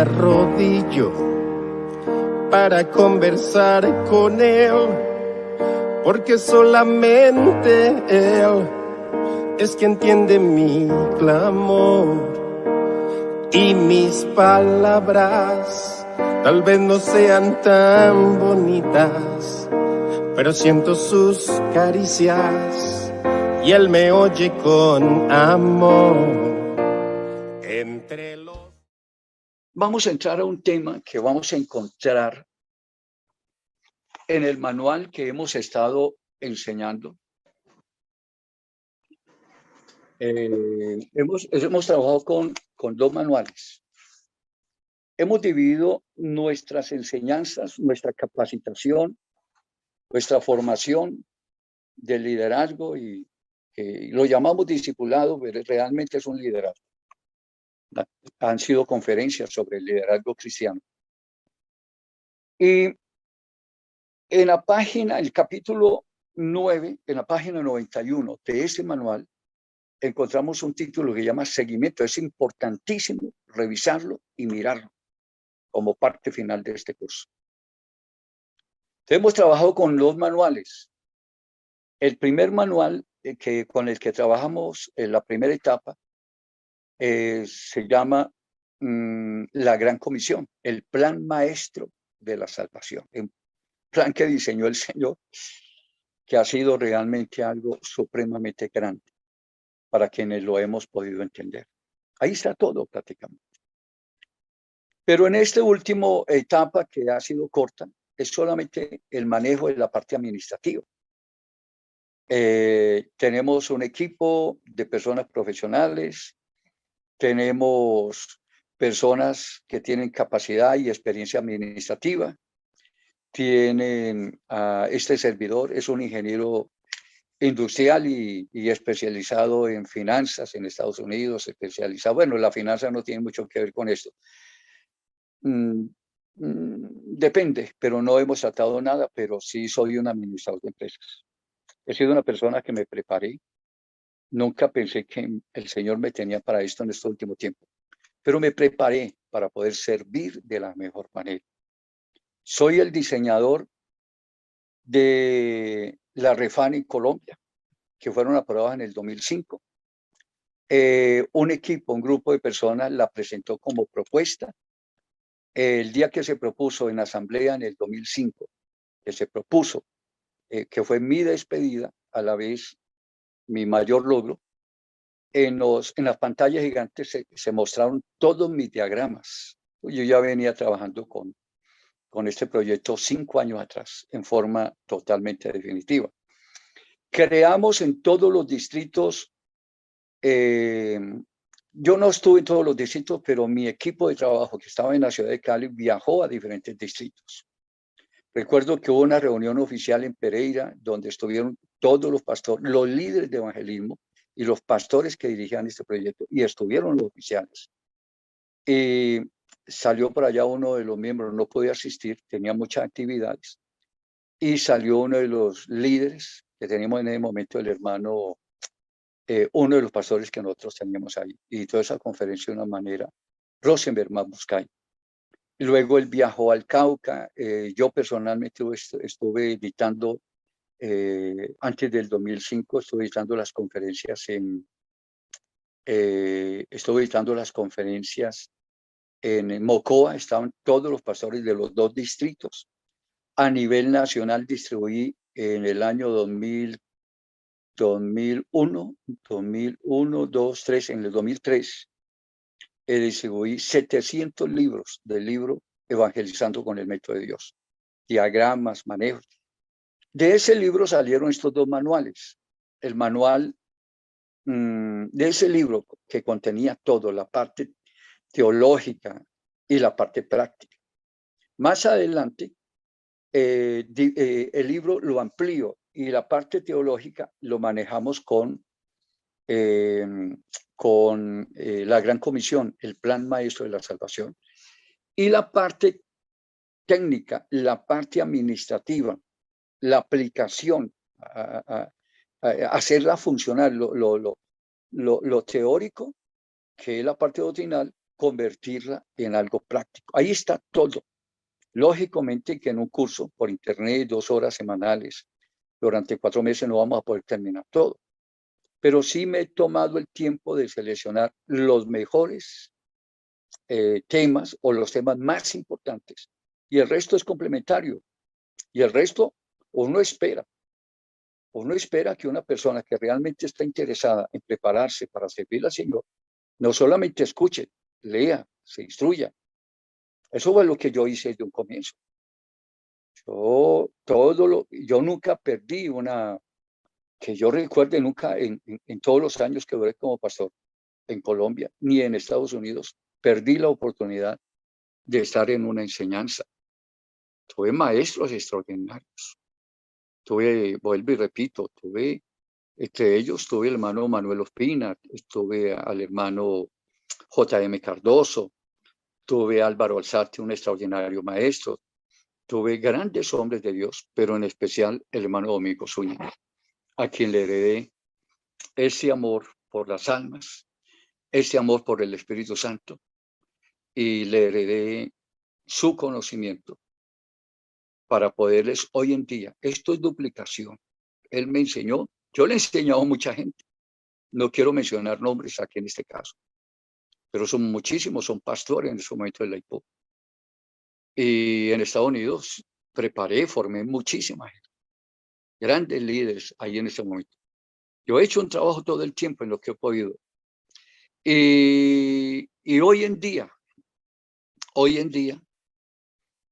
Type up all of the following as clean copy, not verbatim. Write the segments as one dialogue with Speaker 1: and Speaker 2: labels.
Speaker 1: arrodillo para conversar con Él, porque solamente Él es quien entiende mi clamor y mis palabras. Tal vez no sean tan bonitas, pero siento sus caricias y Él me oye con amor. Entre los...
Speaker 2: Vamos a entrar a un tema que vamos a encontrar en el manual que hemos estado enseñando. Hemos trabajado con dos manuales. Hemos dividido nuestras enseñanzas, nuestra capacitación, nuestra formación de liderazgo y lo llamamos discipulado, pero realmente es un liderazgo. Han sido conferencias sobre el liderazgo cristiano. Y en la página, el capítulo 9, en la página 91 de ese manual, encontramos un título que llama Seguimiento. Es importantísimo revisarlo y mirarlo como parte final de este curso. Entonces, hemos trabajado con dos manuales. El primer manual con el que trabajamos en la primera etapa se llama La Gran Comisión, el plan maestro de la salvación. Un plan que diseñó el Señor, que ha sido realmente algo supremamente grande para quienes lo hemos podido entender. Ahí está todo prácticamente. Pero en esta última etapa, que ha sido corta, es solamente el manejo de la parte administrativa. Tenemos un equipo de personas profesionales, tenemos personas que tienen capacidad y experiencia administrativa, tienen este servidor, es un ingeniero industrial y especializado en finanzas en Estados Unidos, especializado, bueno, la finanza no tiene mucho que ver con esto. Depende, pero no hemos tratado nada, pero sí soy un administrador de empresas. He sido una persona que me preparé. Nunca pensé que el Señor me tenía para esto en este último tiempo, pero me preparé para poder servir de la mejor manera. Soy el diseñador de la Refani Colombia, que fueron aprobadas en el 2005. Un grupo de personas la presentó como propuesta. El día que se propuso en asamblea en el 2005, que se propuso, que fue mi despedida, a la vez mi mayor logro, en las pantallas gigantes se mostraron todos mis diagramas. Yo ya venía trabajando con este proyecto 5 años atrás, en forma totalmente definitiva. Creamos en todos los distritos, yo no estuve en todos los distritos, pero mi equipo de trabajo que estaba en la ciudad de Cali viajó a diferentes distritos. Recuerdo que hubo una reunión oficial en Pereira donde estuvieron todos los pastores, los líderes de evangelismo y los pastores que dirigían este proyecto, y estuvieron los oficiales. Y salió por allá uno de los miembros, no podía asistir, tenía muchas actividades, y salió uno de los líderes que teníamos en ese momento, el hermano, uno de los pastores que nosotros teníamos ahí, y toda esa conferencia de una manera, Rosenberg Mabuscay. Luego él viajó al Cauca. Yo personalmente estuve editando, antes del 2005, estuve editando las conferencias en Mocoa. Estaban todos los pastores de los 2 distritos. A nivel nacional distribuí en el año 2001, 2, 3, en el 2003, distribuí 700 libros del libro Evangelizando con el Método de Dios. Diagramas, manejos. De ese libro salieron estos 2 manuales. El manual de ese libro, que contenía todo, la parte teológica y la parte práctica. Más adelante, el libro lo amplío y la parte teológica lo manejamos con la Gran Comisión, el plan maestro de la salvación, y la parte técnica, la parte administrativa, la aplicación, hacerla funcionar, lo teórico, que es la parte doctrinal, convertirla en algo práctico. Ahí está todo. Lógicamente que en un curso por internet, 2 horas semanales, durante 4 meses no vamos a poder terminar todo. Pero sí me he tomado el tiempo de seleccionar los mejores temas o los temas más importantes. Y el resto es complementario. Y el resto uno espera. Uno espera que una persona que realmente está interesada en prepararse para servir al Señor, no solamente escuche, lea, se instruya. Eso fue lo que yo hice desde un comienzo. Yo nunca perdí que yo recuerde nunca en todos los años que duré como pastor en Colombia, ni en Estados Unidos, perdí la oportunidad de estar en una enseñanza. Tuve maestros extraordinarios. Vuelvo y repito, entre ellos tuve el hermano Manuel Ospina, tuve al hermano J.M. Cardoso, tuve a Álvaro Alzate, un extraordinario maestro, tuve grandes hombres de Dios, pero en especial el hermano Domingo Zúñiga, a quien le heredé ese amor por las almas, ese amor por el Espíritu Santo, y le heredé su conocimiento para poderles hoy en día. Esto es duplicación. Él me enseñó, yo le he enseñado a mucha gente. No quiero mencionar nombres aquí en este caso, pero son muchísimos, son pastores en este momento de la IPO. Y en Estados Unidos formé muchísima gente, grandes líderes ahí en este momento. Yo he hecho un trabajo todo el tiempo en lo que he podido. Y hoy en día,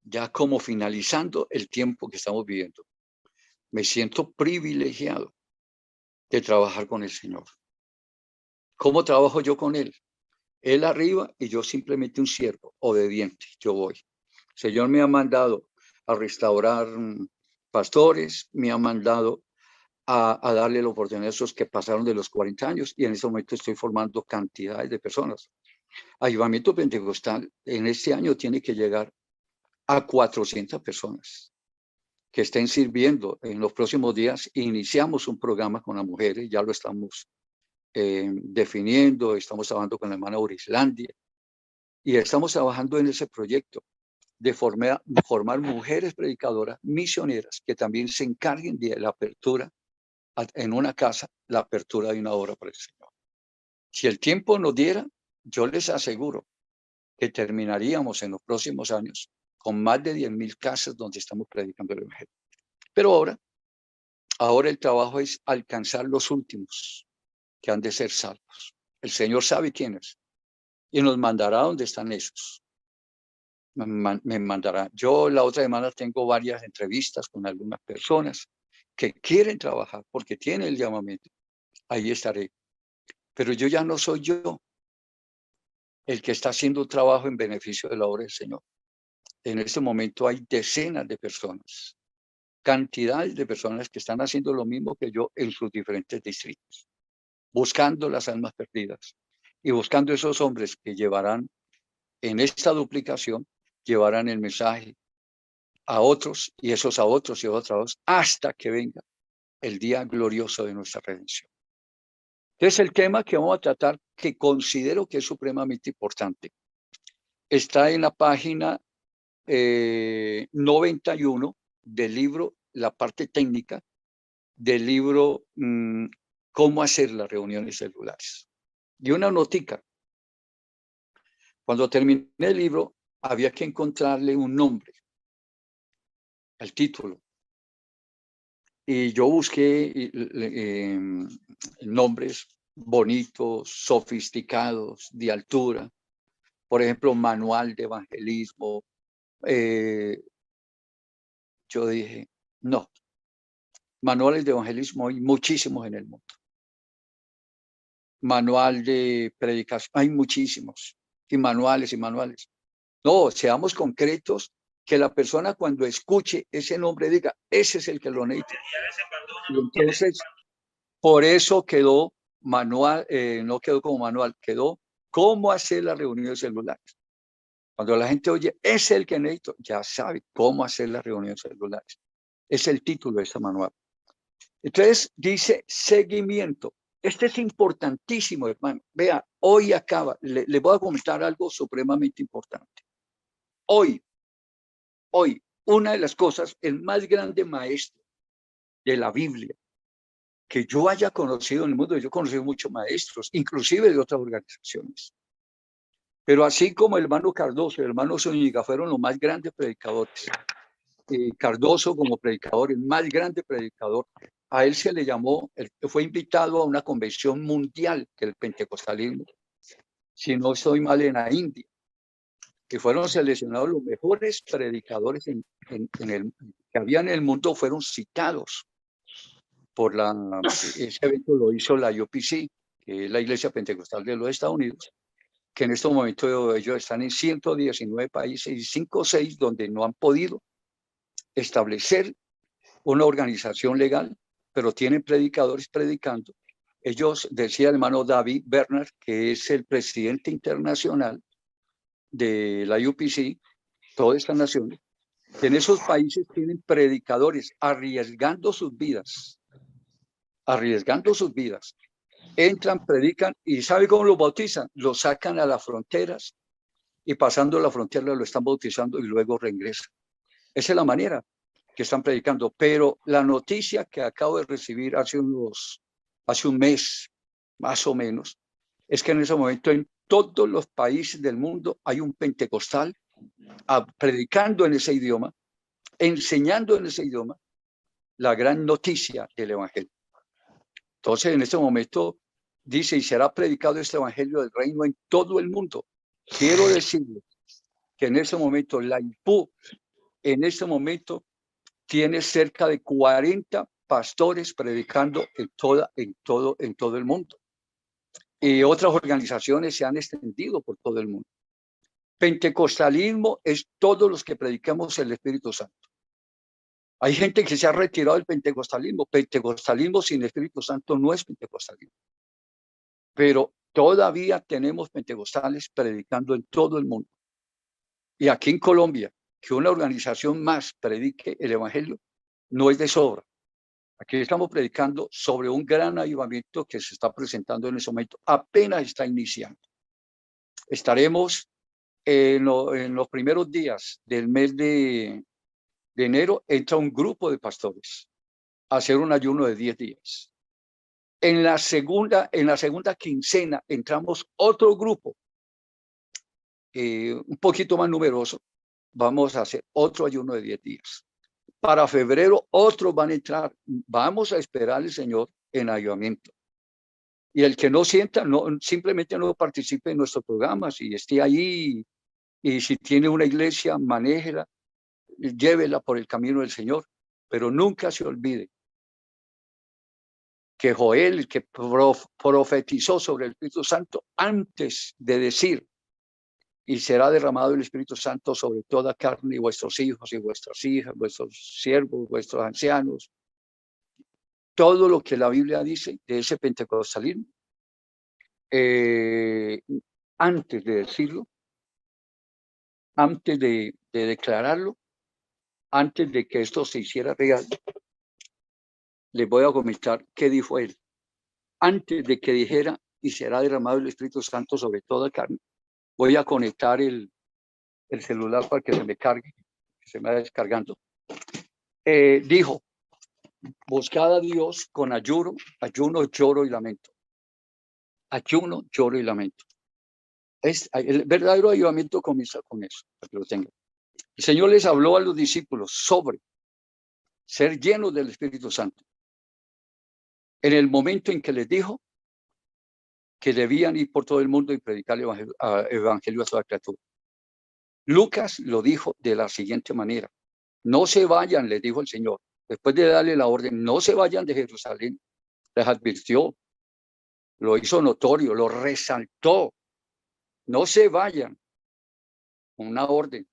Speaker 2: ya como finalizando el tiempo que estamos viviendo, me siento privilegiado de trabajar con el Señor. ¿Cómo trabajo yo con Él? Él arriba y yo simplemente un siervo, obediente, yo voy. El Señor me ha mandado a restaurar pastores, me ha mandado a darle la oportunidad a esos que pasaron de los 40 años y en este momento estoy formando cantidades de personas. Avivamiento Pentecostal en este año tiene que llegar a 400 personas que estén sirviendo. En los próximos días iniciamos un programa con las mujeres, ya lo estamos definiendo, estamos trabajando con la hermana Orislandia y estamos trabajando en ese proyecto de formar mujeres predicadoras misioneras que también se encarguen de la apertura en una casa, la apertura de una obra para el Señor. Si el tiempo nos diera, yo les aseguro que terminaríamos en los próximos años con más de 10,000 casas donde estamos predicando el Evangelio. Pero ahora el trabajo es alcanzar los últimos que han de ser salvos. El Señor sabe quiénes y nos mandará donde están esos. Me mandará. Yo la otra semana tengo varias entrevistas con algunas personas que quieren trabajar porque tienen el llamamiento. Ahí estaré. Pero yo ya no soy yo el que está haciendo un trabajo en beneficio de la obra del Señor. En este momento hay decenas de personas, cantidades de personas que están haciendo lo mismo que yo en sus diferentes distritos, buscando las almas perdidas y buscando esos hombres que llevarán en esta duplicación, llevarán el mensaje a otros y esos a otros y a otros hasta que venga el día glorioso de nuestra redención. Entonces el tema que vamos a tratar, que considero que es supremamente importante, está en la página 91 del libro, la parte técnica del libro Cómo hacer las reuniones celulares. Y una notica. Cuando terminé el libro, había que encontrarle un nombre al título. Y yo busqué nombres bonitos, sofisticados, de altura. Por ejemplo, manual de evangelismo. Yo dije, no. Manuales de evangelismo hay muchísimos en el mundo. Manual de predicación, hay muchísimos. Y manuales y manuales. No, seamos concretos, que la persona cuando escuche ese nombre diga, ese es el que lo necesita. Y entonces, por eso quedó manual, no quedó como manual, quedó cómo hacer las reuniones celulares. Cuando la gente oye, es el que necesito, ya sabe cómo hacer las reuniones celulares. Es el título de ese manual. Entonces dice seguimiento. Este es importantísimo, hermano. Vea, hoy acaba, le voy a comentar algo supremamente importante. Hoy, una de las cosas, el más grande maestro de la Biblia que yo haya conocido en el mundo, yo he conocido muchos maestros, inclusive de otras organizaciones. Pero así como el hermano Cardoso y el hermano Zúñiga fueron los más grandes predicadores, Cardoso como predicador, el más grande predicador, a él se le llamó, fue invitado a una convención mundial del pentecostalismo, si no estoy mal, en la India, que fueron seleccionados los mejores predicadores que había en el mundo, fueron citados por ese evento lo hizo la UPC, que es la Iglesia Pentecostal de los Estados Unidos, que en este momento ellos están en 119 países y 5 o 6 donde no han podido establecer una organización legal, pero tienen predicadores predicando. Ellos, decía el hermano David Bernard, que es el presidente internacional de la UPC, todas estas naciones, que en esos países tienen predicadores arriesgando sus vidas, entran, predican y ¿sabe cómo los bautizan? Los sacan a las fronteras y pasando la frontera lo están bautizando y luego regresan. Esa es la manera que están predicando. Pero la noticia que acabo de recibir hace un mes, más o menos, es que en ese momento en todos los países del mundo hay un pentecostal predicando en ese idioma, enseñando en ese idioma la gran noticia del evangelio. Entonces, en este momento dice, y será predicado este evangelio del reino en todo el mundo. Quiero decirles que en este momento la IPU, en este momento, tiene cerca de 40 pastores predicando en todo el mundo. Y otras organizaciones se han extendido por todo el mundo. Pentecostalismo es todos los que predicamos el Espíritu Santo. Hay gente que se ha retirado del pentecostalismo. Pentecostalismo sin Espíritu Santo no es pentecostalismo. Pero todavía tenemos pentecostales predicando en todo el mundo. Y aquí en Colombia, que una organización más predique el evangelio, no es de sobra. Aquí estamos predicando sobre un gran avivamiento que se está presentando en ese momento. Apenas está iniciando. Estaremos en los primeros días del mes de enero, entra un grupo de pastores a hacer un ayuno de 10 días. En la segunda quincena entramos otro grupo, un poquito más numeroso. Vamos a hacer otro ayuno de 10 días. Para febrero otros van a entrar. Vamos a esperar al Señor en avivamiento. Y el que no sienta, simplemente no participe en nuestros programas y esté ahí. Y si tiene una iglesia, manéjela, llévela por el camino del Señor. Pero nunca se olvide que Joel, que profetizó sobre el Espíritu Santo antes de decir, y será derramado el Espíritu Santo sobre toda carne, y vuestros hijos y vuestras hijas, vuestros siervos, vuestros ancianos. Todo lo que la Biblia dice de ese pentecostalismo, antes de decirlo, antes de declararlo, antes de que esto se hiciera real, les voy a comentar qué dijo él. Antes de que dijera, y será derramado el Espíritu Santo sobre toda carne, voy a conectar el celular para que se me cargue, que se me va descargando. Dijo, buscad a Dios con ayuno, lloro y lamento. Ayuno, lloro y lamento. El verdadero avivamiento comienza con eso, para que lo tengan. El Señor les habló a los discípulos sobre ser llenos del Espíritu Santo. En el momento en que les dijo que debían ir por todo el mundo y predicar el evangelio a toda criatura. Lucas lo dijo de la siguiente manera. No se vayan, les dijo el Señor. Después de darle la orden, no se vayan de Jerusalén. Les advirtió, lo hizo notorio, lo resaltó. No se vayan, una orden.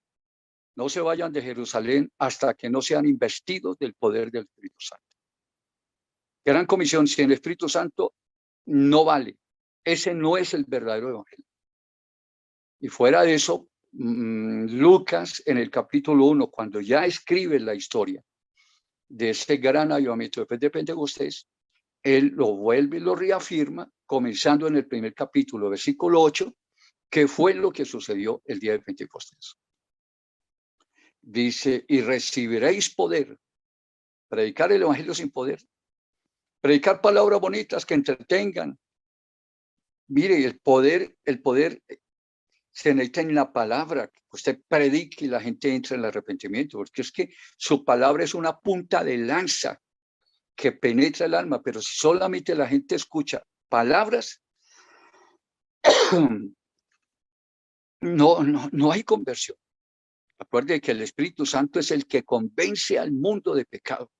Speaker 2: No se vayan de Jerusalén hasta que no sean investidos del poder del Espíritu Santo. Gran comisión, sin el Espíritu Santo no vale. Ese no es el verdadero evangelio. Y fuera de eso, Lucas en el capítulo 1, cuando ya escribe la historia de ese gran avivamiento después de Pentecostés, él lo vuelve y lo reafirma, comenzando en el primer capítulo, versículo 8, que fue lo que sucedió el día de Pentecostés. Dice, y recibiréis poder. Predicar el evangelio sin poder. Predicar palabras bonitas que entretengan. Mire, el poder se necesita en la palabra, que usted predique y la gente entra en el arrepentimiento, porque es que su palabra es una punta de lanza que penetra el alma, pero si solamente la gente escucha palabras, no hay conversión. Acuerde que el Espíritu Santo es el que convence al mundo de pecado.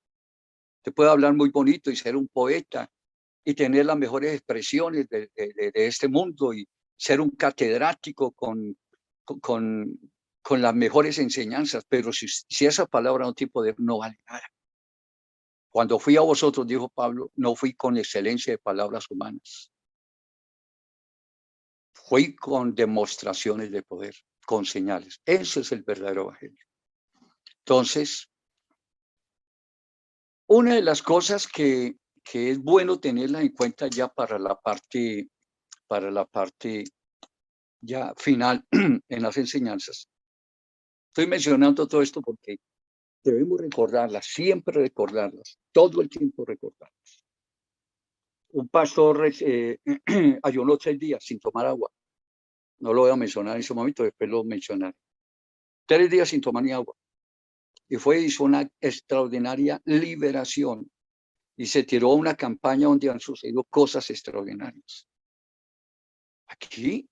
Speaker 2: Te puede hablar muy bonito y ser un poeta y tener las mejores expresiones de este mundo y ser un catedrático con las mejores enseñanzas, pero si esa palabra no tiene poder, no vale nada. Cuando fui a vosotros, dijo Pablo, no fui con excelencia de palabras humanas. Fui con demostraciones de poder, con señales. Eso es el verdadero evangelio. Entonces, una de las cosas que es bueno tenerla en cuenta ya para la parte ya final en las enseñanzas. Estoy mencionando todo esto porque debemos recordarlas, siempre recordarlas, todo el tiempo recordarlas. Un pastor ayunó 3 días sin tomar agua. No lo voy a mencionar en ese momento, después lo mencionaré. 3 días sin tomar ni agua. Y hizo una extraordinaria liberación. Y se tiró a una campaña donde han sucedido cosas extraordinarias. Aquí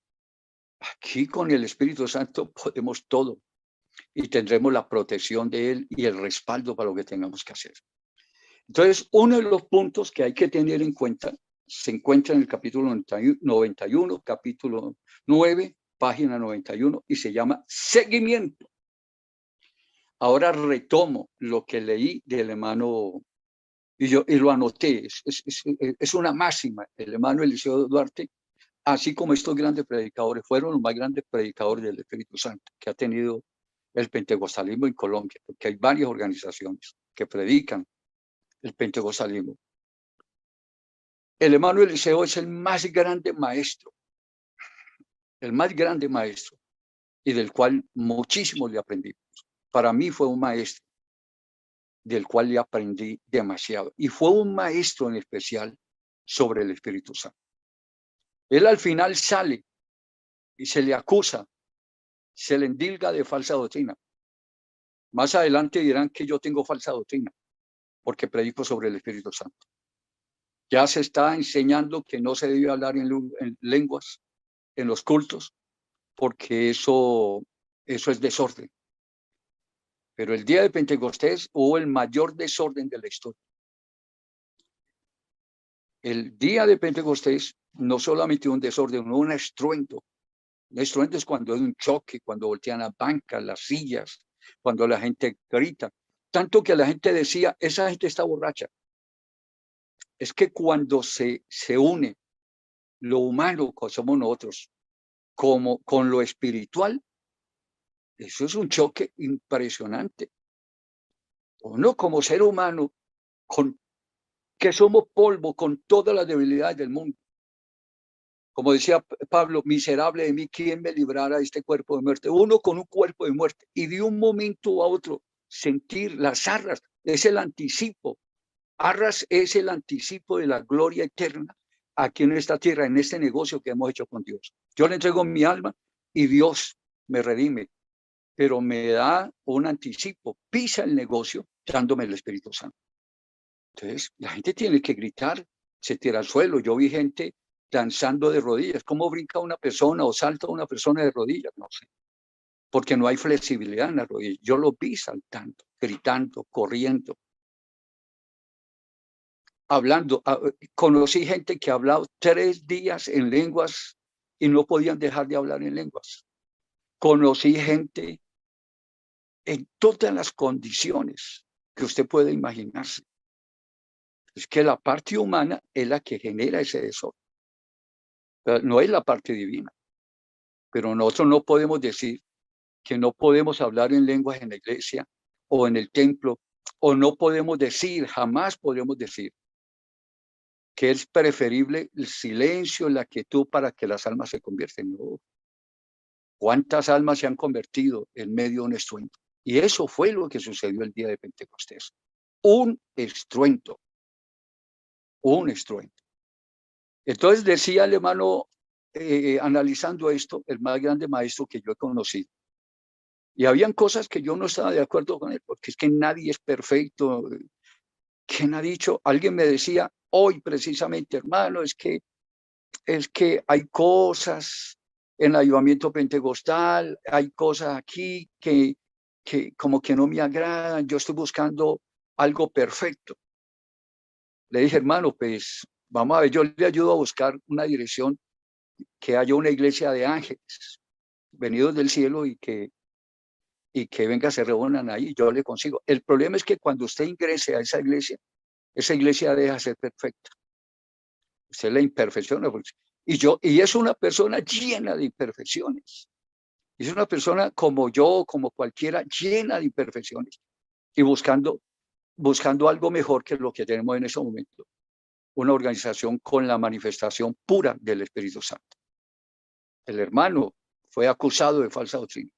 Speaker 2: con el Espíritu Santo podemos todo. Y tendremos la protección de él y el respaldo para lo que tengamos que hacer. Entonces, uno de los puntos que hay que tener en cuenta se encuentra en el capítulo 91, capítulo 9, página 91, y se llama seguimiento. Ahora retomo lo que leí del hermano, y lo anoté, es una máxima. El hermano Eliseo Duarte, así como estos grandes predicadores, fueron los más grandes predicadores del Espíritu Santo que ha tenido el pentecostalismo en Colombia, porque hay varias organizaciones que predican el pentecostalismo. El hermano Eliseo es el más grande maestro, y del cual muchísimo le aprendí. Para mí fue un maestro del cual le aprendí demasiado, y fue un maestro en especial sobre el Espíritu Santo. Él al final sale y se le acusa, se le endilga de falsa doctrina. Más adelante dirán que yo tengo falsa doctrina, porque predico sobre el Espíritu Santo. Ya se está enseñando que no se debe hablar en lenguas en los cultos, porque eso es desorden. Pero el día de Pentecostés hubo el mayor desorden de la historia. El día de Pentecostés no solamente un desorden, hubo un estruendo. Un estruendo es cuando hay un choque, cuando voltean las bancas, las sillas, cuando la gente grita. Tanto que la gente decía, esa gente está borracha. Es que cuando se une lo humano, que somos nosotros, con lo espiritual, eso es un choque impresionante. Uno como ser humano, que somos polvo, con todas las debilidades del mundo. Como decía Pablo, miserable de mí, ¿quién me librará de este cuerpo de muerte? Uno con un cuerpo de muerte, y de un momento a otro sentir las arras, es el anticipo. Arras es el anticipo de la gloria eterna aquí en esta tierra, en este negocio que hemos hecho con Dios. Yo le entrego mi alma y Dios me redime, pero me da un anticipo, pisa el negocio dándome el Espíritu Santo. Entonces, la gente tiene que gritar, se tira al suelo. Yo vi gente danzando de rodillas. ¿Cómo brinca una persona o salta una persona de rodillas? No sé, porque no hay flexibilidad en las rodillas. Yo lo vi saltando, gritando, corriendo, hablando. Conocí gente que ha hablado 3 días en lenguas y no podían dejar de hablar en lenguas. Conocí gente en todas las condiciones que usted puede imaginarse. Es que la parte humana es la que genera ese desorden. No es la parte divina. Pero nosotros no podemos decir que no podemos hablar en lenguas en la iglesia o en el templo, o no podemos decir, jamás podemos decir que es preferible el silencio, la quietud para que las almas se convierten. No. ¿Cuántas almas se han convertido en medio de un estruendo? Y eso fue lo que sucedió el día de Pentecostés. Un estruendo. Un estruendo. Entonces decía el hermano, analizando esto, el más grande maestro que yo he conocido. Y habían cosas que yo no estaba de acuerdo con él, porque es que nadie es perfecto. ¿Quién ha dicho? Alguien me decía hoy precisamente, hermano, es que hay cosas en el avivamiento pentecostal, hay cosas aquí que como que no me agradan, yo estoy buscando algo perfecto. Le dije, hermano, pues vamos a ver, yo le ayudo a buscar una dirección, que haya una iglesia de ángeles venidos del cielo y que venga, se reúnan ahí, yo le consigo. El problema es que cuando usted ingrese a esa iglesia deja de ser perfecta. Usted la imperfecciona. Y es una persona llena de imperfecciones. Es una persona como yo, como cualquiera, llena de imperfecciones. Y buscando algo mejor que lo que tenemos en ese momento. Una organización con la manifestación pura del Espíritu Santo. El hermano fue acusado de falsa doctrina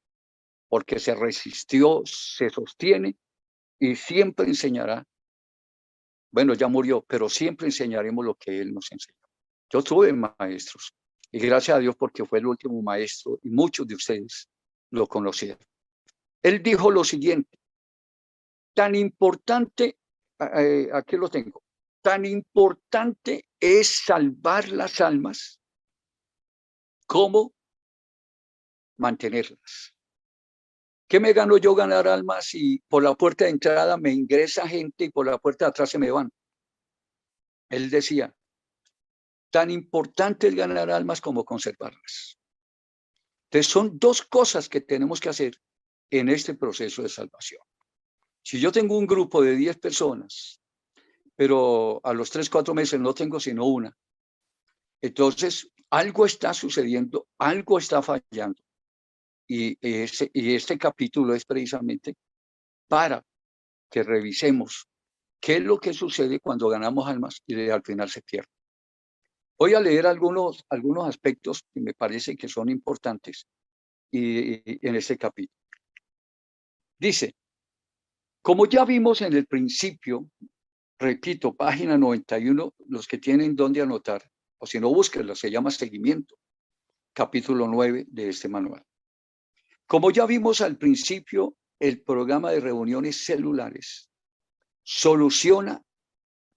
Speaker 2: porque se resistió, se sostiene y siempre enseñará. Bueno, ya murió, pero siempre enseñaremos lo que él nos enseñó. Yo tuve maestros y gracias a Dios porque fue el último maestro y muchos de ustedes lo conocieron. Él dijo lo siguiente: tan importante, aquí lo tengo, tan importante es salvar las almas como mantenerlas. ¿Qué me gano yo ganar almas si por la puerta de entrada me ingresa gente y por la puerta de atrás se me van? Él decía, tan importante es ganar almas como conservarlas. Entonces son dos cosas que tenemos que hacer en este proceso de salvación. Si yo tengo un grupo de 10 personas, pero a los 3, 4 meses no tengo sino una, entonces algo está sucediendo, algo está fallando. Y este capítulo es precisamente para que revisemos qué es lo que sucede cuando ganamos almas y al final se pierde. Voy a leer algunos aspectos que me parece que son importantes y en este capítulo. Dice, como ya vimos en el principio, repito, página 91, los que tienen donde anotar, o si no, búsquenlo, se llama Seguimiento, capítulo 9 de este manual. Como ya vimos al principio, el programa de reuniones celulares soluciona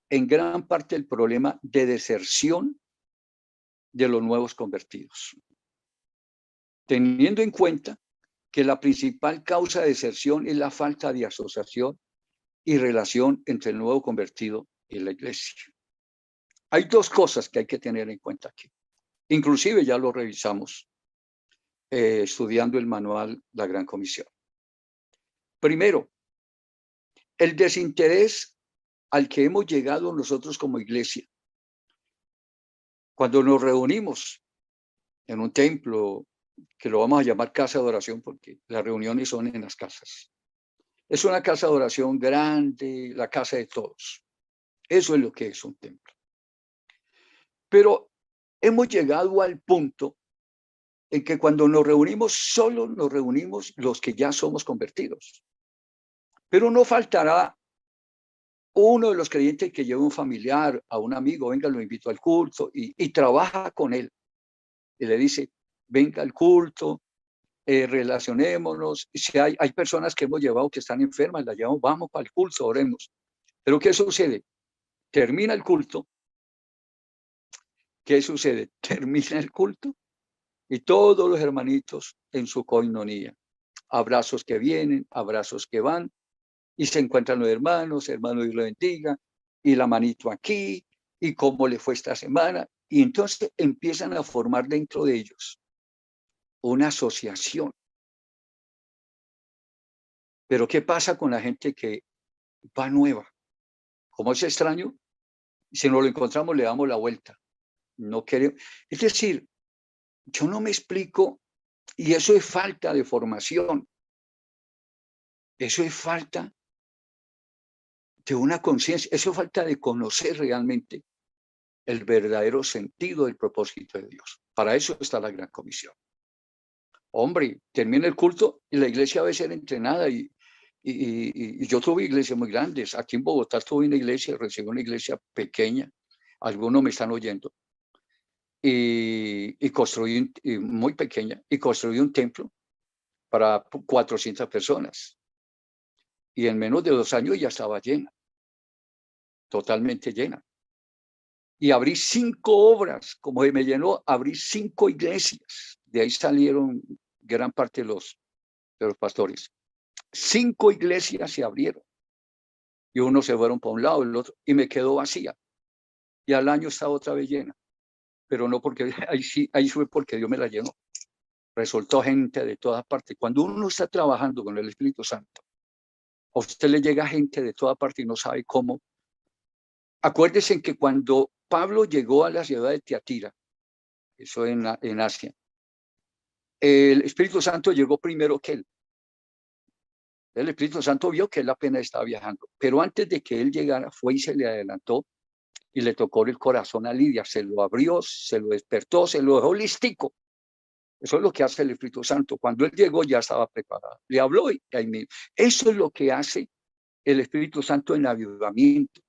Speaker 2: en gran parte el problema de deserción de los nuevos convertidos, teniendo en cuenta que la principal causa de deserción es la falta de asociación y relación entre el nuevo convertido y la iglesia. Hay dos cosas que hay que tener en cuenta aquí. Inclusive ya lo revisamos estudiando el manual La Gran Comisión. Primero, el desinterés al que hemos llegado nosotros como iglesia. Cuando nos reunimos en un templo, que lo vamos a llamar casa de oración porque las reuniones son en las casas. Es una casa de oración grande, la casa de todos. Eso es lo que es un templo. Pero hemos llegado al punto en que cuando nos reunimos, solo nos reunimos los que ya somos convertidos. Pero no faltará uno de los creyentes que lleva un familiar, a un amigo, venga, lo invito al culto y trabaja con él. Y le dice, venga al culto, relacionémonos. Si hay personas que hemos llevado que están enfermas, las llevamos, vamos para el culto, oremos. Pero ¿qué sucede? Termina el culto. ¿Qué sucede? Termina el culto y todos los hermanitos en su coinonía. Abrazos que vienen, abrazos que van, y se encuentran los hermanos, hermano Dios lo bendiga, y la manito aquí, y cómo le fue esta semana. Y entonces empiezan a formar dentro de ellos una asociación. Pero ¿qué pasa con la gente que va nueva? Como es extraño, si no lo encontramos le damos la vuelta. No queremos. Es decir, yo no me explico, y eso es falta de formación. Eso es falta de una conciencia, eso es falta de conocer realmente el verdadero sentido del propósito de Dios. Para eso está la Gran Comisión. Hombre, termina el culto y la iglesia debe ser entrenada y yo tuve iglesias muy grandes. Aquí en Bogotá tuve una iglesia, recibí una iglesia pequeña. Algunos me están oyendo. Y construí, muy pequeña, y construí un templo para 400 personas. Y en menos de 2 años ya estaba llena, totalmente llena. Y abrí 5 obras, como me llenó, abrí 5 iglesias. De ahí salieron gran parte de los pastores. 5 iglesias se abrieron. Y unos se fueron para un lado, el otro, y me quedó vacía. Y al año estaba otra vez llena. Pero no porque, ahí fue porque Dios me la llenó. Resultó gente de todas partes. Cuando uno está trabajando con el Espíritu Santo, a usted le llega gente de toda parte y no sabe cómo. Acuérdense que cuando Pablo llegó a la ciudad de Tiatira, eso en Asia, el Espíritu Santo llegó primero que él. El Espíritu Santo vio que él apenas estaba viajando, pero antes de que él llegara, fue y se le adelantó y le tocó el corazón a Lidia, se lo abrió, se lo despertó, se lo dejó listico. Eso es lo que hace el Espíritu Santo. Cuando él llegó ya estaba preparado. Le habló y ahí mismo. Eso es lo que hace el Espíritu Santo en avivamiento.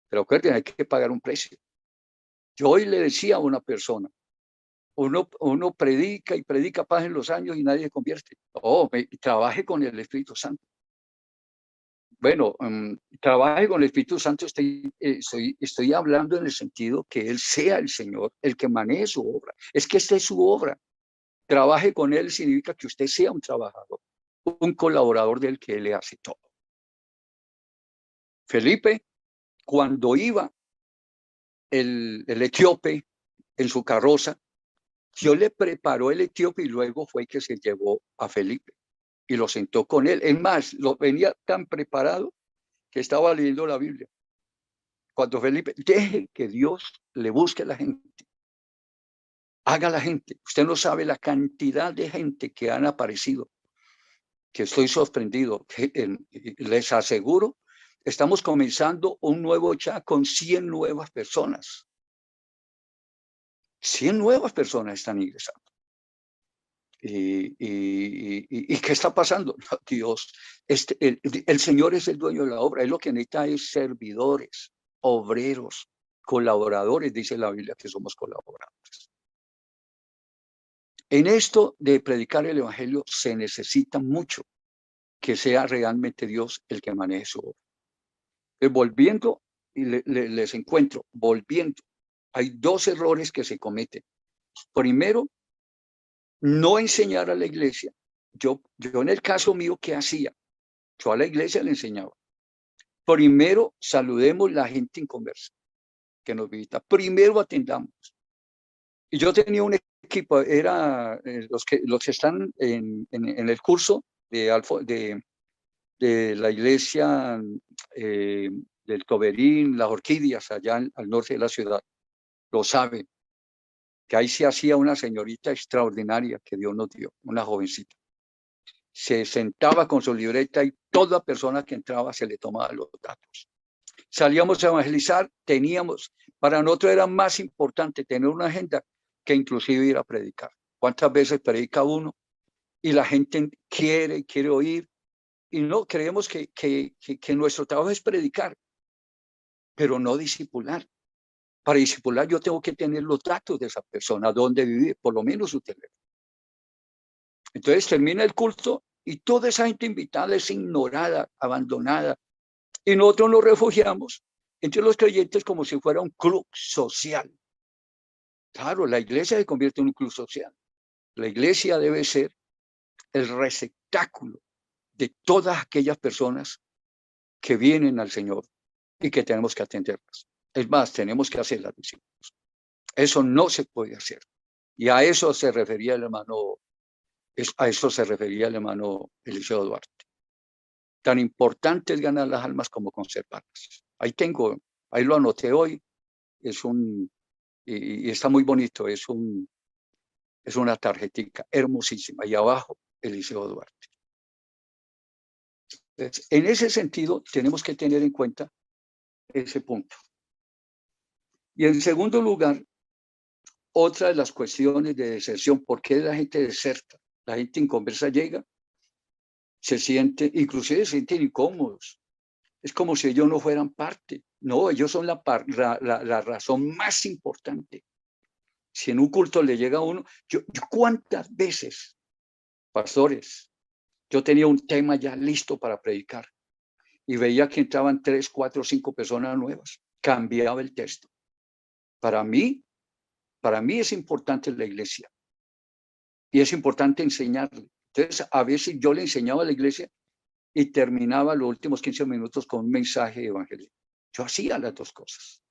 Speaker 2: Pero acuérdense, hay que pagar un precio. Yo hoy le decía a una persona, uno predica y predica, pasen los años y nadie se convierte. Trabaje con el Espíritu Santo. Bueno, trabaje con el Espíritu Santo, estoy hablando en el sentido que Él sea el Señor, el que maneje su obra. Es que esta es su obra. Trabaje con Él significa que usted sea un trabajador, un colaborador del que Él le hace todo. Felipe, cuando iba el etíope en su carroza, Dios le preparó el etíope y luego fue que se llevó a Felipe y lo sentó con él. Es más, lo venía tan preparado que estaba leyendo la Biblia. Cuando Felipe, deje que Dios le busque a la gente, haga la gente. Usted no sabe la cantidad de gente que han aparecido, que estoy sorprendido. Les aseguro, estamos comenzando un nuevo chat con 100 nuevas personas. 100 nuevas personas están ingresando. ¿Y qué está pasando? Dios, el Señor es el dueño de la obra. Él lo que necesita es servidores, obreros, colaboradores, dice la Biblia que somos colaboradores. En esto de predicar el Evangelio se necesita mucho que sea realmente Dios el que maneje su obra. Volviendo, y les encuentro, volviendo, hay 2 errores que se cometen. Primero, no enseñar a la iglesia. Yo en el caso mío, ¿qué hacía? Yo a la iglesia le enseñaba. Primero, saludemos la gente inconversa que nos visita. Primero, atendamos. Y yo tenía un equipo, era los que están en el curso de la iglesia del Toberín, las Orquídeas, allá al norte de la ciudad, lo saben, que ahí se hacía una señorita extraordinaria que Dios nos dio, una jovencita. Se sentaba con su libreta y toda persona que entraba se le tomaba los datos. Salíamos a evangelizar, para nosotros era más importante tener una agenda que inclusive ir a predicar. ¿Cuántas veces predica uno y la gente quiere oír? Y no, creemos que nuestro trabajo es predicar, pero no discipular. Para discipular yo tengo que tener los datos de esa persona, dónde vivir, por lo menos su teléfono. Entonces termina el culto y toda esa gente invitada es ignorada, abandonada. Y nosotros nos refugiamos entre los creyentes como si fuera un club social. Claro, la iglesia se convierte en un club social. La iglesia debe ser el receptáculo de todas aquellas personas que vienen al Señor y que tenemos que atenderlas. Es más, tenemos que hacer las discípulos. Eso no se puede hacer. Y a eso se refería el hermano Eliseo Duarte. Tan importante es ganar las almas como conservarlas. Ahí lo anoté hoy, y está muy bonito, es una tarjetica hermosísima, y abajo Eliseo Duarte. Entonces, en ese sentido, tenemos que tener en cuenta ese punto. Y en segundo lugar, otra de las cuestiones de deserción, ¿por qué la gente deserta? La gente inconversa llega, se siente, inclusive se sienten incómodos. Es como si ellos no fueran parte. No, ellos son la razón más importante. Si en un culto le llega a uno, yo cuántas veces, pastores, yo tenía un tema ya listo para predicar y veía que entraban 3, 4, 5 personas nuevas. Cambiaba el texto. Para mí es importante la iglesia y es importante enseñarle. Entonces, a veces yo le enseñaba a la iglesia y terminaba los últimos 15 minutos con un mensaje evangélico. Yo hacía las dos cosas.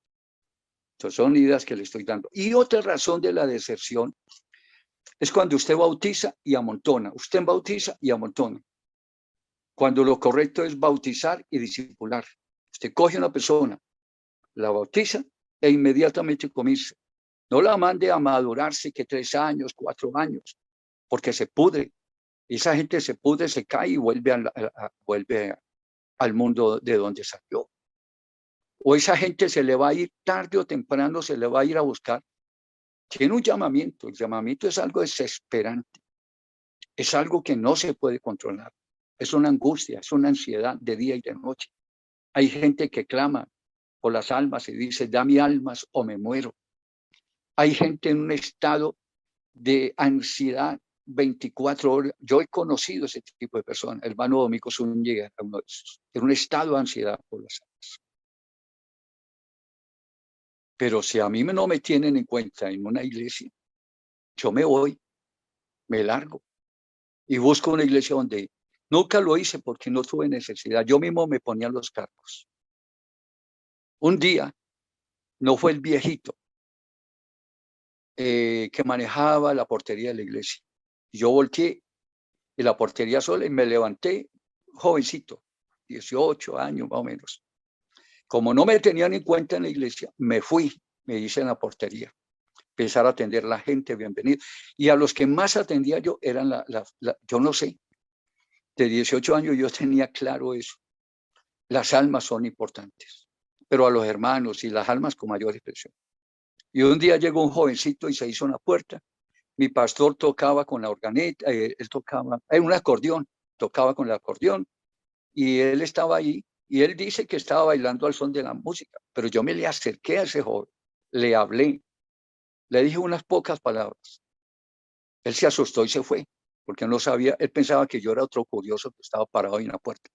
Speaker 2: Entonces, son ideas que le estoy dando. Y otra razón de la deserción es cuando usted bautiza y amontona. Usted bautiza y amontona. Cuando lo correcto es bautizar y discipular. Usted coge a una persona, la bautiza e inmediatamente comienza. No la mande a madurarse que 3 años, 4 años, porque se pudre. Esa gente se pudre, se cae y vuelve al mundo de donde salió. O esa gente se le va a ir tarde o temprano, se le va a ir a buscar. Tiene un llamamiento. El llamamiento es algo desesperante. Es algo que no se puede controlar. Es una angustia, es una ansiedad de día y de noche. Hay gente que clama por las almas y dice, dame almas o me muero. Hay gente en un estado de ansiedad 24 horas. Yo he conocido ese tipo de personas. El hermano Domingo Zúñiga era uno de esos. En un estado de ansiedad por las almas. Pero si a mí no me tienen en cuenta en una iglesia, yo me voy, me largo y busco una iglesia donde nunca lo hice porque no tuve necesidad. Yo mismo me ponía los cargos. Un día no fue el viejito que manejaba la portería de la iglesia. Yo volteé y la portería sola y me levanté, jovencito, 18 años más o menos. Como no me tenían en cuenta en la iglesia, me fui, me hice en la portería. Empezar a atender a la gente, bienvenido. Y a los que más atendía yo eran yo no sé, de 18 años yo tenía claro eso. Las almas son importantes, pero a los hermanos y las almas con mayor expresión. Y un día llegó un jovencito y se hizo una puerta. Mi pastor tocaba con la organeta, él tocaba, un acordeón, tocaba con el acordeón y él estaba ahí y él dice que estaba bailando al son de la música, pero yo me le acerqué a ese joven, le hablé, le dije unas pocas palabras. Él se asustó y se fue, porque no sabía, él pensaba que yo era otro curioso que estaba parado en la puerta.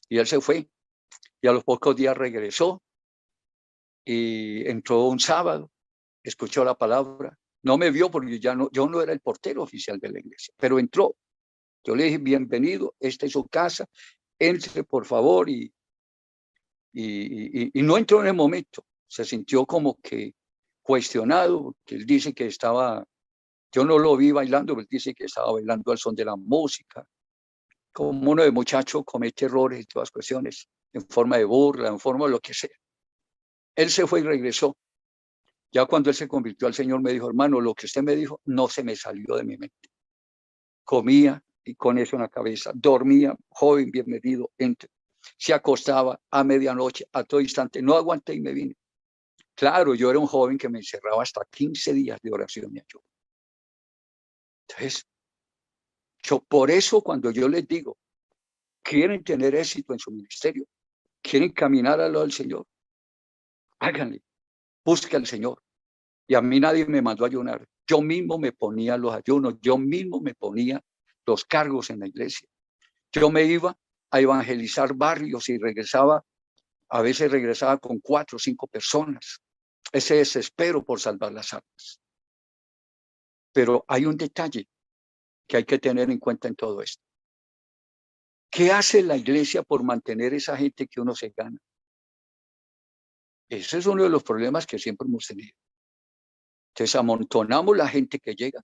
Speaker 2: Y él se fue y a los pocos días regresó y entró un sábado, escuchó la palabra. No me vio porque yo no era el portero oficial de la iglesia, pero entró. Yo le dije, bienvenido, esta es su casa, entre por favor y no entró en el momento. Se sintió como que cuestionado, que él dice que estaba, yo no lo vi bailando, pero él dice que estaba bailando al son de la música. Como uno de muchacho comete errores y todas las cuestiones, en forma de burla, en forma de lo que sea. Él se fue y regresó. Ya cuando él se convirtió al Señor me dijo, hermano, lo que usted me dijo no se me salió de mi mente. Comía y con eso en la cabeza, dormía, joven, bienvenido, entre. Se acostaba a medianoche, a todo instante, no aguanté y me vine. Claro, yo era un joven que me encerraba hasta 15 días de oración y ayuno. Entonces, por eso cuando yo les digo, quieren tener éxito en su ministerio, quieren caminar al lado del Señor, háganle, busque al Señor. Y a mí nadie me mandó a ayunar. Yo mismo me ponía los ayunos, yo mismo me ponía los cargos en la iglesia. Yo me iba a evangelizar barrios y regresaba, a veces regresaba con 4 o 5 personas. Ese desespero por salvar las almas. Pero hay un detalle que hay que tener en cuenta en todo esto. ¿Qué hace la iglesia por mantener esa gente que uno se gana? Ese es uno de los problemas que siempre hemos tenido. Entonces amontonamos la gente que llega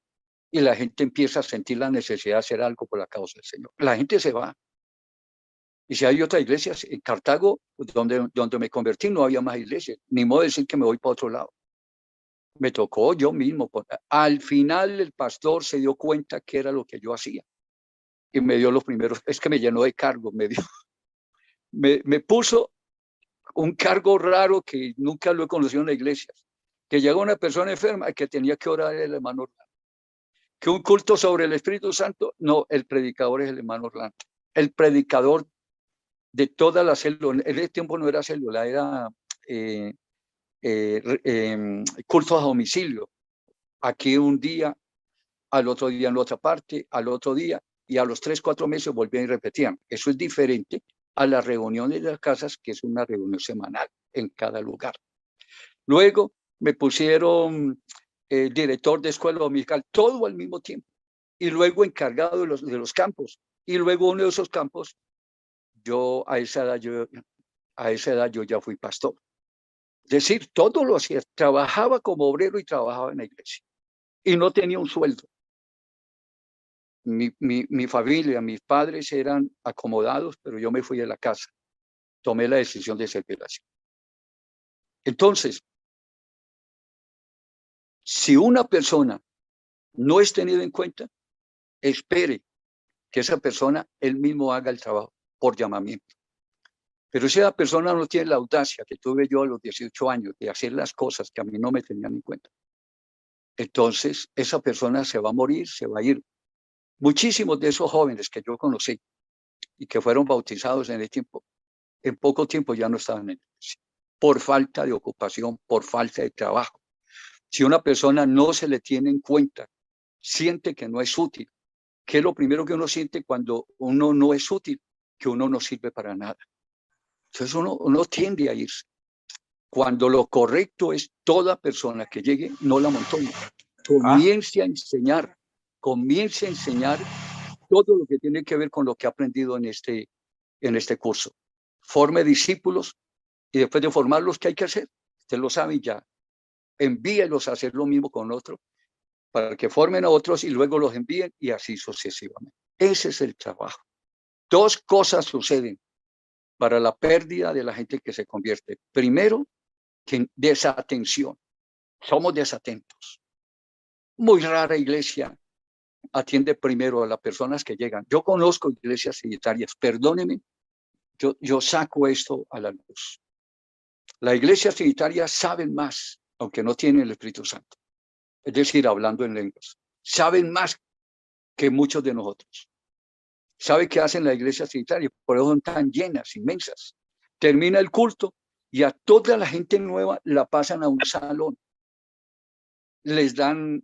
Speaker 2: y la gente empieza a sentir la necesidad de hacer algo por la causa del Señor. La gente se va. Y si hay otras iglesias, en Cartago, donde me convertí, no había más iglesias. Ni modo de decir que me voy para otro lado. Me tocó yo mismo. Al final el pastor se dio cuenta que era lo que yo hacía. Y me dio los primeros, es que me llenó de cargos, me puso un cargo raro que nunca lo he conocido en la iglesia. que llegó una persona enferma que tenía que orar el hermano Orlando. Que un culto sobre el Espíritu Santo, no, el predicador es el hermano Orlando. El predicador de toda la célula, en ese tiempo no era célula, era cultos a domicilio. Aquí un día, al otro día en la otra parte, al otro día, y a los 3, 4 meses volvían y repetían. Eso es diferente a las reuniones de las casas, que es una reunión semanal en cada lugar. Luego me pusieron director de escuela dominical, todo al mismo tiempo. Y luego encargado de los campos. Y luego uno de esos campos, a esa edad yo ya fui pastor. Es decir, todo lo hacía. Trabajaba como obrero y trabajaba en la iglesia. Y no tenía un sueldo. Mi familia, mis padres eran acomodados, pero yo me fui de la casa. Tomé la decisión de servir así. Entonces, si una persona no es tenida en cuenta, espere que esa persona él mismo haga el trabajo por llamamiento. Pero si esa persona no tiene la audacia que tuve yo a los 18 años de hacer las cosas que a mí no me tenían en cuenta, entonces esa persona se va a morir, se va a ir. Muchísimos de esos jóvenes que yo conocí y que fueron bautizados en el tiempo, en poco tiempo ya no estaban en la iglesia, por falta de ocupación, por falta de trabajo. Si una persona no se le tiene en cuenta, siente que no es útil. ¿Qué es lo primero que uno siente cuando uno no es útil? Que uno no sirve para nada. Entonces uno tiende a irse. Cuando lo correcto es toda persona que llegue, no la amontone. Comience a enseñar todo lo que tiene que ver con lo que ha aprendido en este curso. Forme discípulos y después de formarlos, ¿qué hay que hacer? Usted lo sabe ya. Envíelos a hacer lo mismo con otros para que formen a otros y luego los envíen y así sucesivamente. Ese es el trabajo. 2 cosas suceden para la pérdida de la gente que se convierte. Primero, que desatención. Somos desatentos. Muy rara iglesia atiende primero a las personas que llegan. Yo conozco iglesias trinitarias, perdónenme, yo saco esto a la luz. Las iglesias trinitarias saben más, aunque no tienen el Espíritu Santo. Es decir, hablando en lenguas. Saben más que muchos de nosotros. ¿Sabe qué hacen las iglesias trinitarias? Por eso son tan llenas, inmensas. Termina el culto y a toda la gente nueva la pasan a un salón. Les dan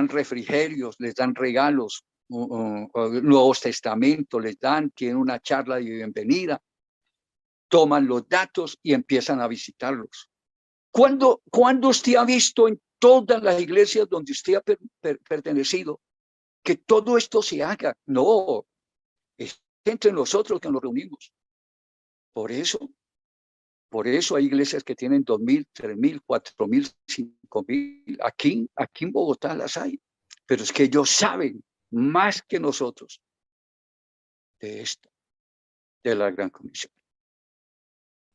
Speaker 2: refrigerios, les dan regalos, Nuevos Testamentos, tienen una charla de bienvenida, toman los datos y empiezan a visitarlos. ¿Cuándo usted ha visto en todas las iglesias donde usted ha pertenecido que todo esto se haga? No, es entre nosotros que nos reunimos. Por eso hay iglesias que tienen 2,000, 3,000, 4,000, 5,000. Aquí en Bogotá las hay. Pero es que ellos saben más que nosotros de esto, de la Gran Comisión.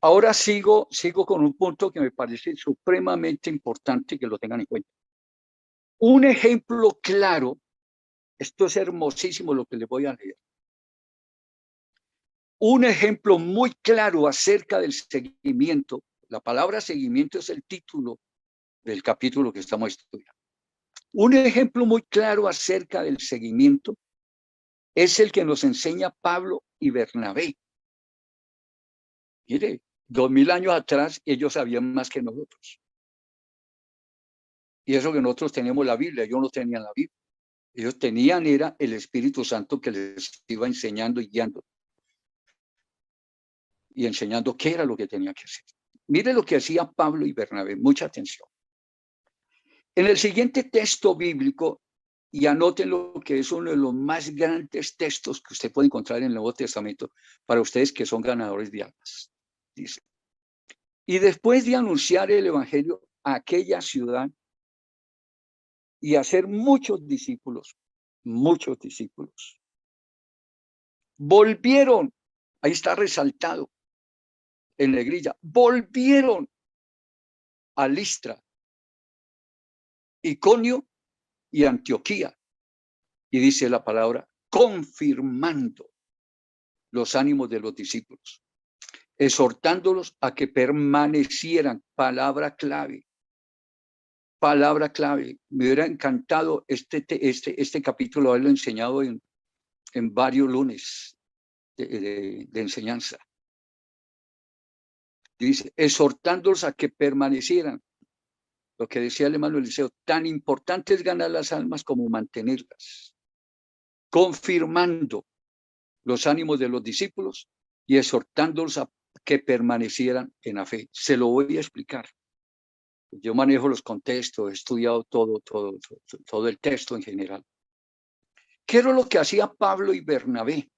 Speaker 2: Ahora sigo con un punto que me parece supremamente importante que lo tengan en cuenta. Un ejemplo claro, esto es hermosísimo lo que les voy a leer. Un ejemplo muy claro acerca del seguimiento. La palabra seguimiento es el título del capítulo que estamos estudiando. Un ejemplo muy claro acerca del seguimiento es el que nos enseña Pablo y Bernabé. Mire, 2,000 años atrás ellos sabían más que nosotros. Y eso que nosotros teníamos la Biblia, ellos no tenían la Biblia. Ellos tenían era el Espíritu Santo que les iba enseñando y guiando. Y enseñando qué era lo que tenía que hacer. Mire lo que hacía Pablo y Bernabé, mucha atención. En el siguiente texto bíblico, y anoten lo que es uno de los más grandes textos que usted puede encontrar en el Nuevo Testamento para ustedes que son ganadores de almas. Dice, y después de anunciar el evangelio a aquella ciudad y hacer muchos discípulos, volvieron, ahí está resaltado en negrilla, volvieron a Listra, Iconio y Antioquía. Y dice la palabra, confirmando los ánimos de los discípulos, exhortándolos a que permanecieran, palabra clave, palabra clave. Me hubiera encantado este capítulo haberlo enseñado en varios lunes de enseñanza. Dice, exhortándolos a que permanecieran. Lo que decía el hermano Eliseo, tan importante es ganar las almas como mantenerlas. Confirmando los ánimos de los discípulos y exhortándolos a que permanecieran en la fe. Se lo voy a explicar. Yo manejo los contextos, he estudiado todo el texto en general. ¿Qué era lo que hacía Pablo y Bernabé?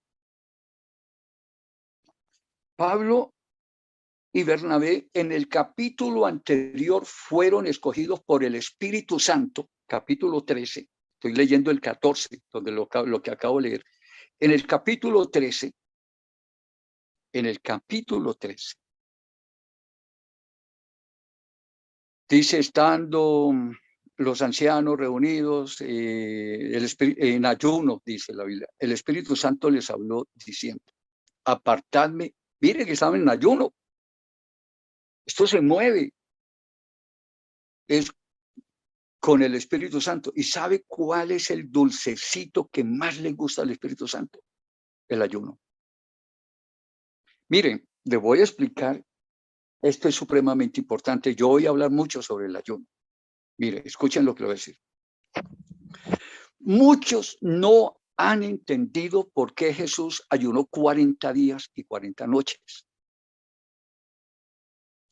Speaker 2: Pablo y Bernabé en el capítulo anterior fueron escogidos por el Espíritu Santo, capítulo 13, estoy leyendo el 14, donde lo que acabo de leer. En el capítulo 13, dice, estando los ancianos reunidos en ayuno, dice la Biblia, el Espíritu Santo les habló diciendo, apartadme, miren que estaban en ayuno, esto se mueve, es con el Espíritu Santo. ¿Y sabe cuál es el dulcecito que más le gusta al Espíritu Santo? El ayuno. Miren, le voy a explicar, esto es supremamente importante, yo voy a hablar mucho sobre el ayuno. Mire, escuchen lo que le voy a decir. Muchos no han entendido por qué Jesús ayunó 40 días y 40 noches.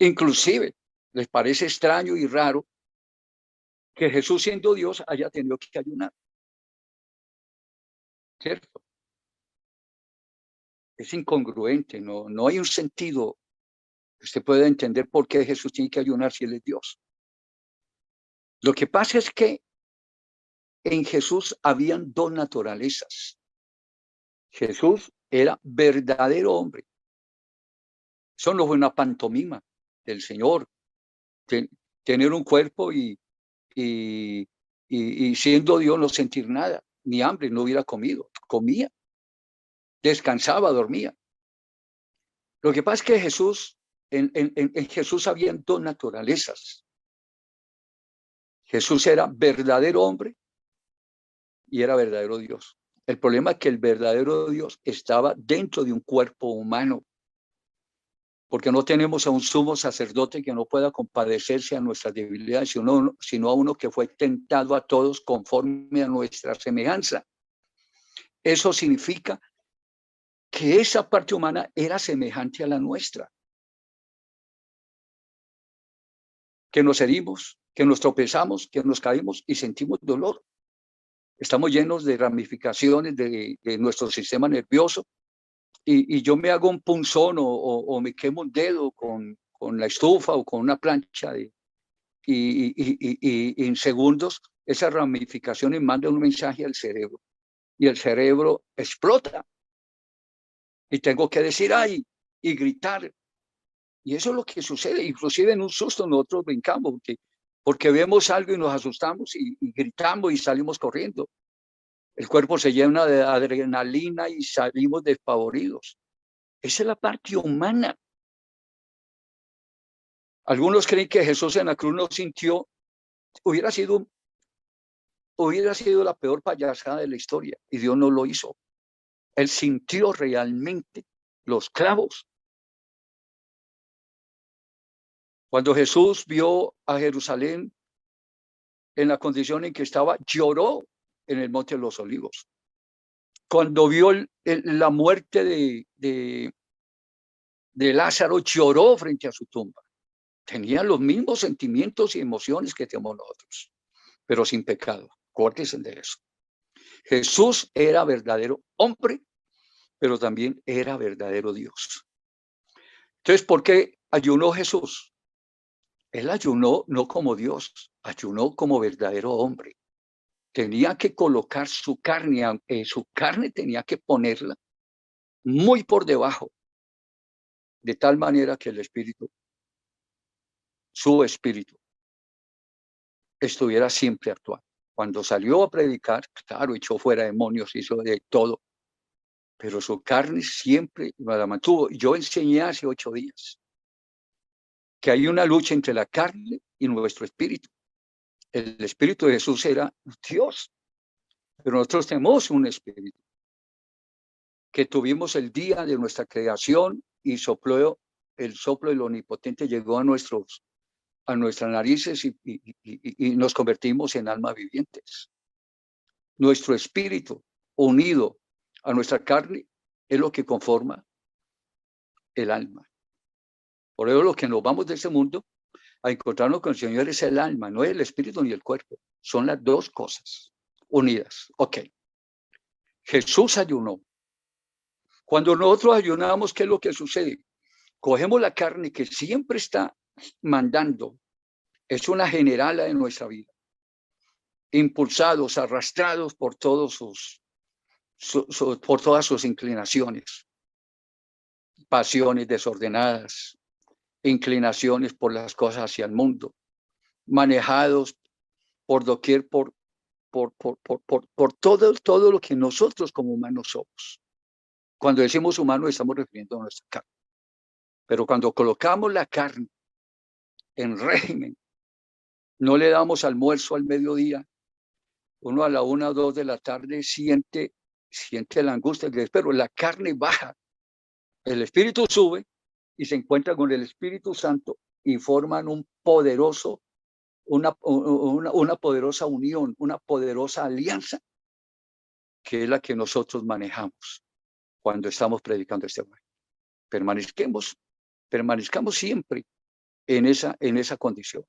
Speaker 2: Inclusive, les parece extraño y raro que Jesús, siendo Dios, haya tenido que ayunar. ¿Cierto? Es incongruente, no hay un sentido que usted pueda entender por qué Jesús tiene que ayunar si Él es Dios. Lo que pasa es que en Jesús habían dos naturalezas. Jesús era verdadero hombre. Eso no fue una pantomima del Señor. Tener un cuerpo y siendo Dios no sentir nada, ni hambre, no hubiera comido. Comía, descansaba, dormía. Lo que pasa es que Jesús, en Jesús habían dos naturalezas. Jesús era verdadero hombre y era verdadero Dios. El problema es que el verdadero Dios estaba dentro de un cuerpo humano, porque no tenemos a un sumo sacerdote que no pueda compadecerse a nuestras debilidades, sino a uno que fue tentado a todos conforme a nuestra semejanza. Eso significa que esa parte humana era semejante a la nuestra. Que nos herimos, que nos tropezamos, que nos caímos y sentimos dolor. Estamos llenos de ramificaciones de nuestro sistema nervioso y yo me hago un punzón o me quemo un dedo con la estufa o con una plancha y en segundos esas ramificaciones mandan un mensaje al cerebro y el cerebro explota y tengo que decir ay y gritar. Y eso es lo que sucede, inclusive en un susto nosotros brincamos porque vemos algo y nos asustamos y gritamos y salimos corriendo. El cuerpo se llena de adrenalina y salimos despavoridos. Esa es la parte humana. Algunos creen que Jesús en la cruz no sintió, hubiera sido la peor payasada de la historia y Dios no lo hizo. Él sintió realmente los clavos. Cuando Jesús vio a Jerusalén en la condición en que estaba, lloró en el Monte de los Olivos. Cuando vio la muerte de Lázaro, lloró frente a su tumba. Tenía los mismos sentimientos y emociones que tenemos nosotros, pero sin pecado. Acuérdense de eso. Jesús era verdadero hombre, pero también era verdadero Dios. Entonces, ¿por qué ayunó Jesús? Él ayunó no como Dios, ayunó como verdadero hombre. Tenía que colocar su carne tenía que ponerla muy por debajo, de tal manera que el espíritu, su espíritu, estuviera siempre actuando. Cuando salió a predicar, claro, echó fuera demonios, hizo de todo, pero su carne siempre la mantuvo. Yo enseñé hace 8 días que hay una lucha entre la carne y nuestro espíritu. El Espíritu de Jesús era Dios, pero nosotros tenemos un espíritu que tuvimos el día de nuestra creación y sopló el soplo del Omnipotente llegó a nuestras narices y nos convertimos en almas vivientes. Nuestro espíritu unido a nuestra carne es lo que conforma el alma. Por eso lo que nos vamos de este mundo a encontrarnos con el Señor es el alma, no es el espíritu ni el cuerpo. Son las dos cosas unidas. Ok. Jesús ayunó. Cuando nosotros ayunamos, ¿qué es lo que sucede? Cogemos la carne que siempre está mandando, es una generala de nuestra vida, impulsados, arrastrados por todos por todas sus inclinaciones, pasiones desordenadas, inclinaciones por las cosas hacia el mundo, manejados por doquier por todo lo que nosotros como humanos somos. Cuando decimos humano estamos refiriendo a nuestra carne. Pero cuando colocamos la carne en régimen, no le damos almuerzo al mediodía, uno a la 1 o 2 de la tarde siente la angustia, pero la carne baja, el espíritu sube y se encuentra con el Espíritu Santo y forman una poderosa unión, una poderosa alianza, que es la que nosotros manejamos cuando estamos predicando este evangelio. Permanezcamos siempre en esa condición.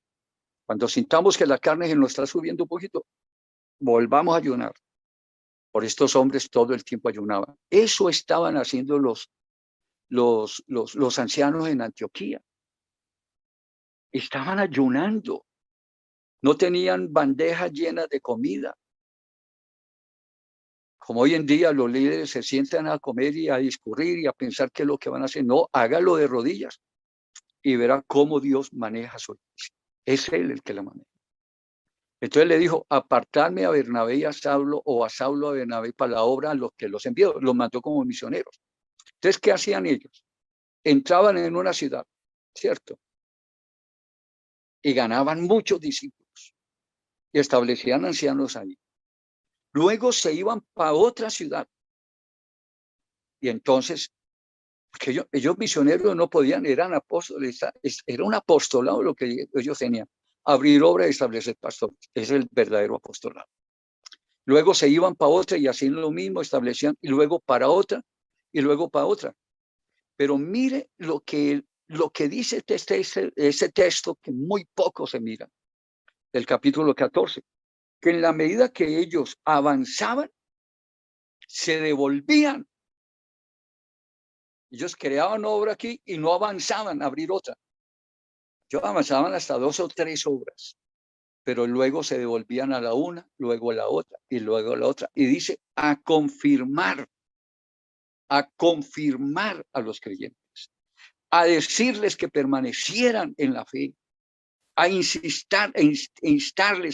Speaker 2: Cuando sintamos que la carne se nos está subiendo un poquito, volvamos a ayunar. Por estos hombres todo el tiempo ayunaban. Eso estaban haciendo los ancianos en Antioquía. Estaban ayunando. No tenían bandejas llenas de comida. Como hoy en día los líderes se sientan a comer y a discurrir y a pensar qué es lo que van a hacer. No, hágalo de rodillas y verá cómo Dios maneja su iglesia. Es Él el que la maneja. Entonces le dijo, apartarme a Bernabé y a Saulo, o a Saulo a Bernabé para la obra a los que los envió, los mandó como misioneros. Entonces, ¿qué hacían ellos? Entraban en una ciudad, ¿cierto? Y ganaban muchos discípulos y establecían ancianos ahí. Luego se iban para otra ciudad y entonces, porque ellos misioneros no podían, eran apóstoles, era un apostolado lo que ellos tenían, abrir obra y establecer pastores, es el verdadero apostolado. Luego se iban para otra y hacían lo mismo, establecían, y luego para otra, y luego para otra. Pero mire lo que dice ese texto que muy poco se mira, del capítulo 14, que en la medida que ellos avanzaban, se devolvían. Ellos creaban obra aquí y no avanzaban a abrir otra. Ellos avanzaban hasta 2 o 3 obras, pero luego se devolvían a la una, luego a la otra y luego a la otra. Y dice, a confirmar a los creyentes, a decirles que permanecieran en la fe, a instarles,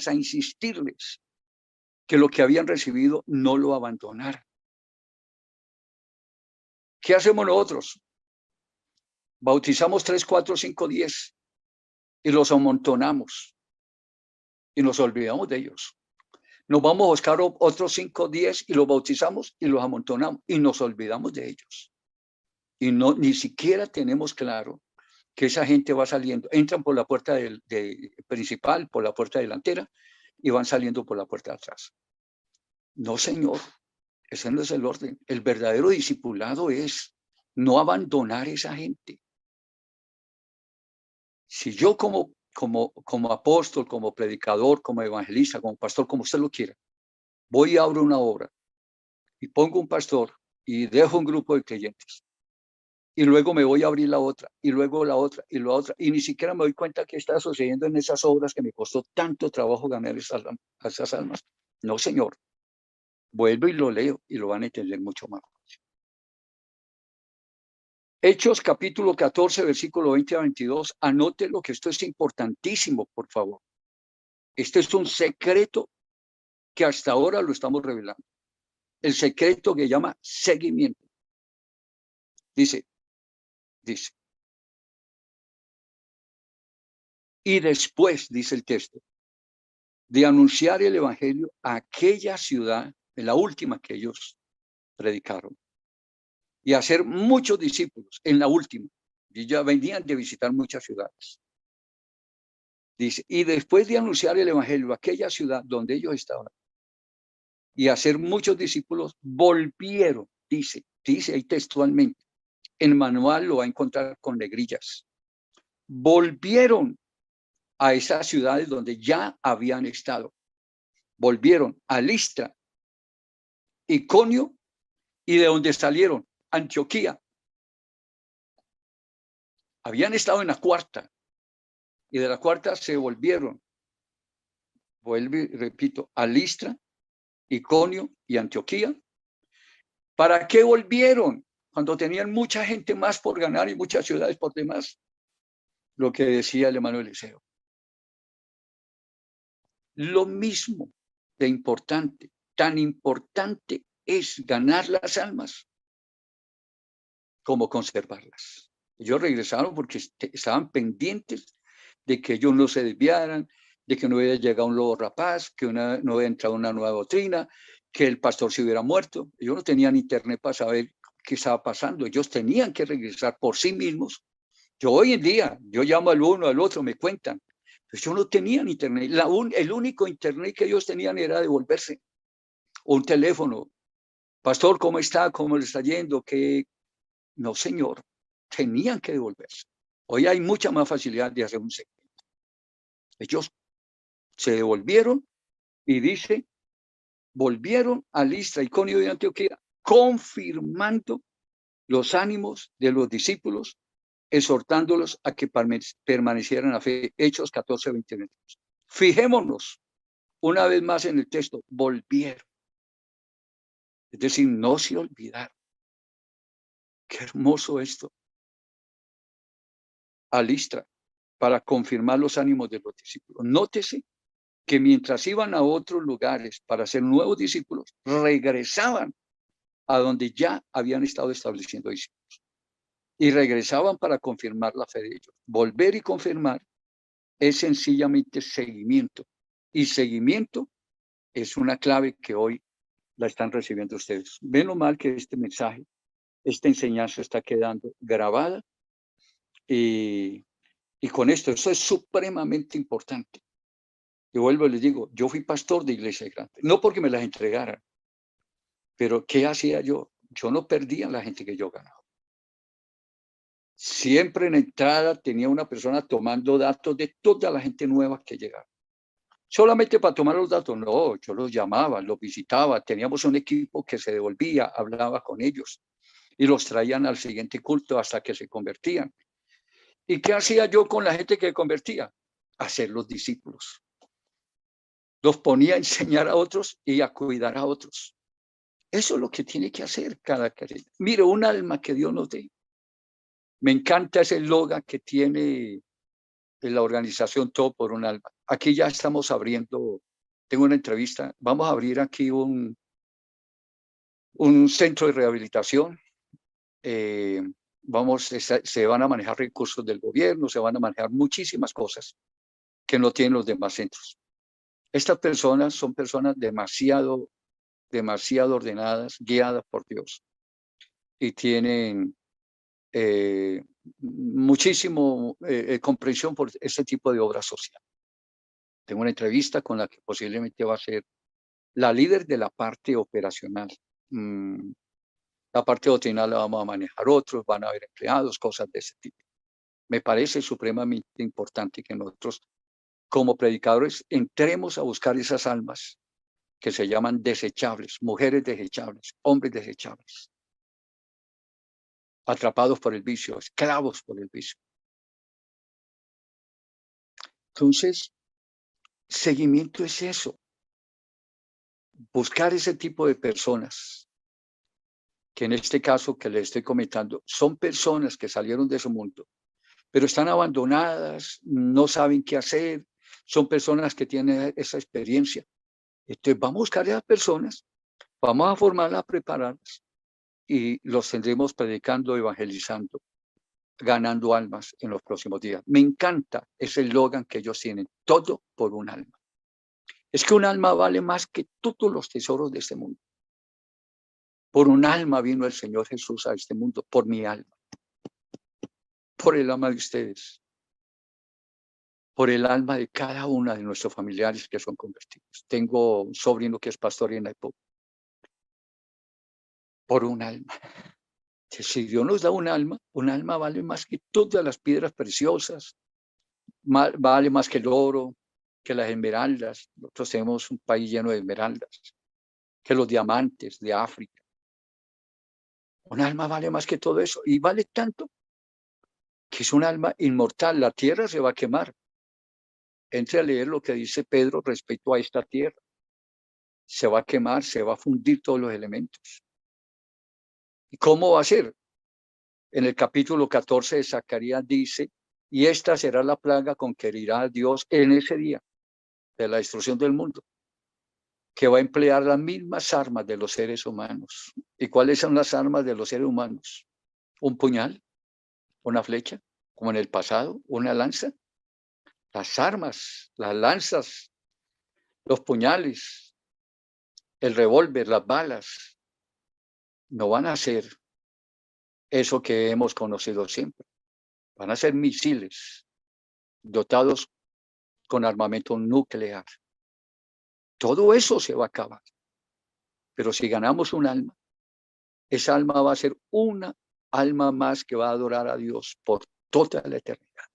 Speaker 2: a insistirles que lo que habían recibido no lo abandonaran. ¿Qué hacemos nosotros? Bautizamos 3, 4, 5, 10 y los amontonamos y nos olvidamos de ellos. Nos vamos a buscar otros 5, 10 y los bautizamos y los amontonamos y nos olvidamos de ellos. Y ni siquiera tenemos claro que esa gente va saliendo, entran por la puerta principal, por la puerta delantera y van saliendo por la puerta de atrás. No, señor, ese no es el orden. El verdadero discipulado es no abandonar a esa gente. Si yo como apóstol, como predicador, como evangelista, como pastor, como usted lo quiera, voy y abro una obra y pongo un pastor y dejo un grupo de creyentes y luego me voy a abrir la otra y luego la otra y la otra y ni siquiera me doy cuenta qué está sucediendo en esas obras que me costó tanto trabajo ganar esas almas. No, señor, vuelvo y lo leo y lo van a entender mucho más. Hechos capítulo 14, versículo 20 a 22. Anote lo que esto es importantísimo, por favor. Este es un secreto que hasta ahora lo estamos revelando. El secreto que llama seguimiento. Dice. Y después, dice el texto, de anunciar el evangelio a aquella ciudad, en la última que ellos predicaron, y hacer muchos discípulos en la última. Y ya venían de visitar muchas ciudades. Dice, y después de anunciar el evangelio a aquella ciudad donde ellos estaban y hacer muchos discípulos, volvieron, dice ahí textualmente, en el manual lo va a encontrar con negrillas, volvieron a esas ciudades donde ya habían estado, volvieron a Listra, Iconio, y de donde salieron, Antioquía. Habían estado en la cuarta, y de la cuarta se volvieron, vuelve, repito, a Listra, Iconio y Antioquía. ¿Para qué volvieron? Cuando tenían mucha gente más por ganar y muchas ciudades por demás. Lo que decía el hermano Eliseo. Lo mismo de importante, tan importante es ganar las almas como conservarlas. Ellos regresaron porque estaban pendientes de que ellos no se desviaran, de que no hubiera llegado un lobo rapaz, que no hubiera entrado una nueva doctrina, que el pastor se hubiera muerto. Ellos no tenían internet para saber qué estaba pasando. Ellos tenían que regresar por sí mismos. Yo hoy en día, yo llamo al uno, al otro, me cuentan. Pues yo no tenían internet. El único internet que ellos tenían era devolverse. O un teléfono. Pastor, ¿cómo está? ¿Cómo le está yendo? ¿Qué? No, señor. Tenían que devolverse. Hoy hay mucha más facilidad de hacer un segmento. Ellos se devolvieron y dice, volvieron a Listra, Iconio y Antioquía, confirmando los ánimos de los discípulos, exhortándolos a que permanecieran a fe. Hechos 14, 29. Fijémonos una vez más en el texto, volvieron. Es decir, no se olvidaron. Qué hermoso esto. A Listra, para confirmar los ánimos de los discípulos. Nótese que mientras iban a otros lugares para ser nuevos discípulos, regresaban a donde ya habían estado estableciendo discípulos. Y regresaban para confirmar la fe de ellos. Volver y confirmar es sencillamente seguimiento. Y seguimiento es una clave que hoy la están recibiendo ustedes. Menos mal que este mensaje, esta enseñanza está quedando grabada. Y con esto, eso es supremamente importante. Y vuelvo y les digo, yo fui pastor de iglesia grande, no porque me las entregaran, pero ¿qué hacía yo? Yo no perdía a la gente que yo ganaba. Siempre en entrada tenía una persona tomando datos de toda la gente nueva que llegaba. Solamente para tomar los datos, no, yo los llamaba, los visitaba, teníamos un equipo que se devolvía, hablaba con ellos y los traían al siguiente culto hasta que se convertían. ¿Y qué hacía yo con la gente que convertía? Hacer los discípulos. Los ponía a enseñar a otros y a cuidar a otros. Eso es lo que tiene que hacer cada creyente. Mire, un alma que Dios nos dé. Me encanta ese eslogan que tiene la organización Todo por un Alma. Aquí ya estamos abriendo, tengo una entrevista, vamos a abrir aquí un centro de rehabilitación. Se van a manejar recursos del gobierno, se van a manejar muchísimas cosas que no tienen los demás centros. Estas personas son personas demasiado ordenadas, guiadas por Dios, y tienen muchísimo comprensión por este tipo de obra social. Tengo una entrevista con la que posiblemente va a ser la líder de la parte operacional. La parte doctrinal la vamos a manejar otros, van a haber empleados, cosas de ese tipo. Me parece supremamente importante que nosotros, como predicadores, entremos a buscar esas almas que se llaman desechables, mujeres desechables, hombres desechables, atrapados por el vicio, esclavos por el vicio. Entonces, seguimiento es eso. Buscar ese tipo de personas, que en este caso que les estoy comentando, son personas que salieron de su mundo, pero están abandonadas, no saben qué hacer, son personas que tienen esa experiencia. Entonces, vamos a buscar a esas personas, vamos a formarlas, a prepararlas, y los tendremos predicando, evangelizando, ganando almas en los próximos días. Me encanta ese eslogan que ellos tienen, todo por un alma. Es que un alma vale más que todos los tesoros de este mundo. Por un alma vino el Señor Jesús a este mundo, por mi alma, por el alma de ustedes, por el alma de cada una de nuestros familiares que son convertidos. Tengo un sobrino que es pastor en Naipo. Por un alma. Si Dios nos da un alma vale más que todas las piedras preciosas, vale más que el oro, que las esmeraldas. Nosotros tenemos un país lleno de esmeraldas, que los diamantes de África. Un alma vale más que todo eso, y vale tanto que es un alma inmortal. La tierra se va a quemar. Entre a leer lo que dice Pedro respecto a esta tierra. Se va a quemar, se va a fundir todos los elementos. ¿Y cómo va a ser? En el capítulo 14 de Zacarías dice, y esta será la plaga con que herirá Dios en ese día de la destrucción del mundo, que va a emplear las mismas armas de los seres humanos. ¿Y cuáles son las armas de los seres humanos? ¿Un puñal? ¿Una flecha? Como en el pasado, ¿una lanza? Las armas, las lanzas, los puñales, el revólver, las balas, no van a ser eso que hemos conocido siempre. Van a ser misiles dotados con armamento nuclear. Todo eso se va a acabar. Pero si ganamos un alma, esa alma va a ser una alma más que va a adorar a Dios por toda la eternidad.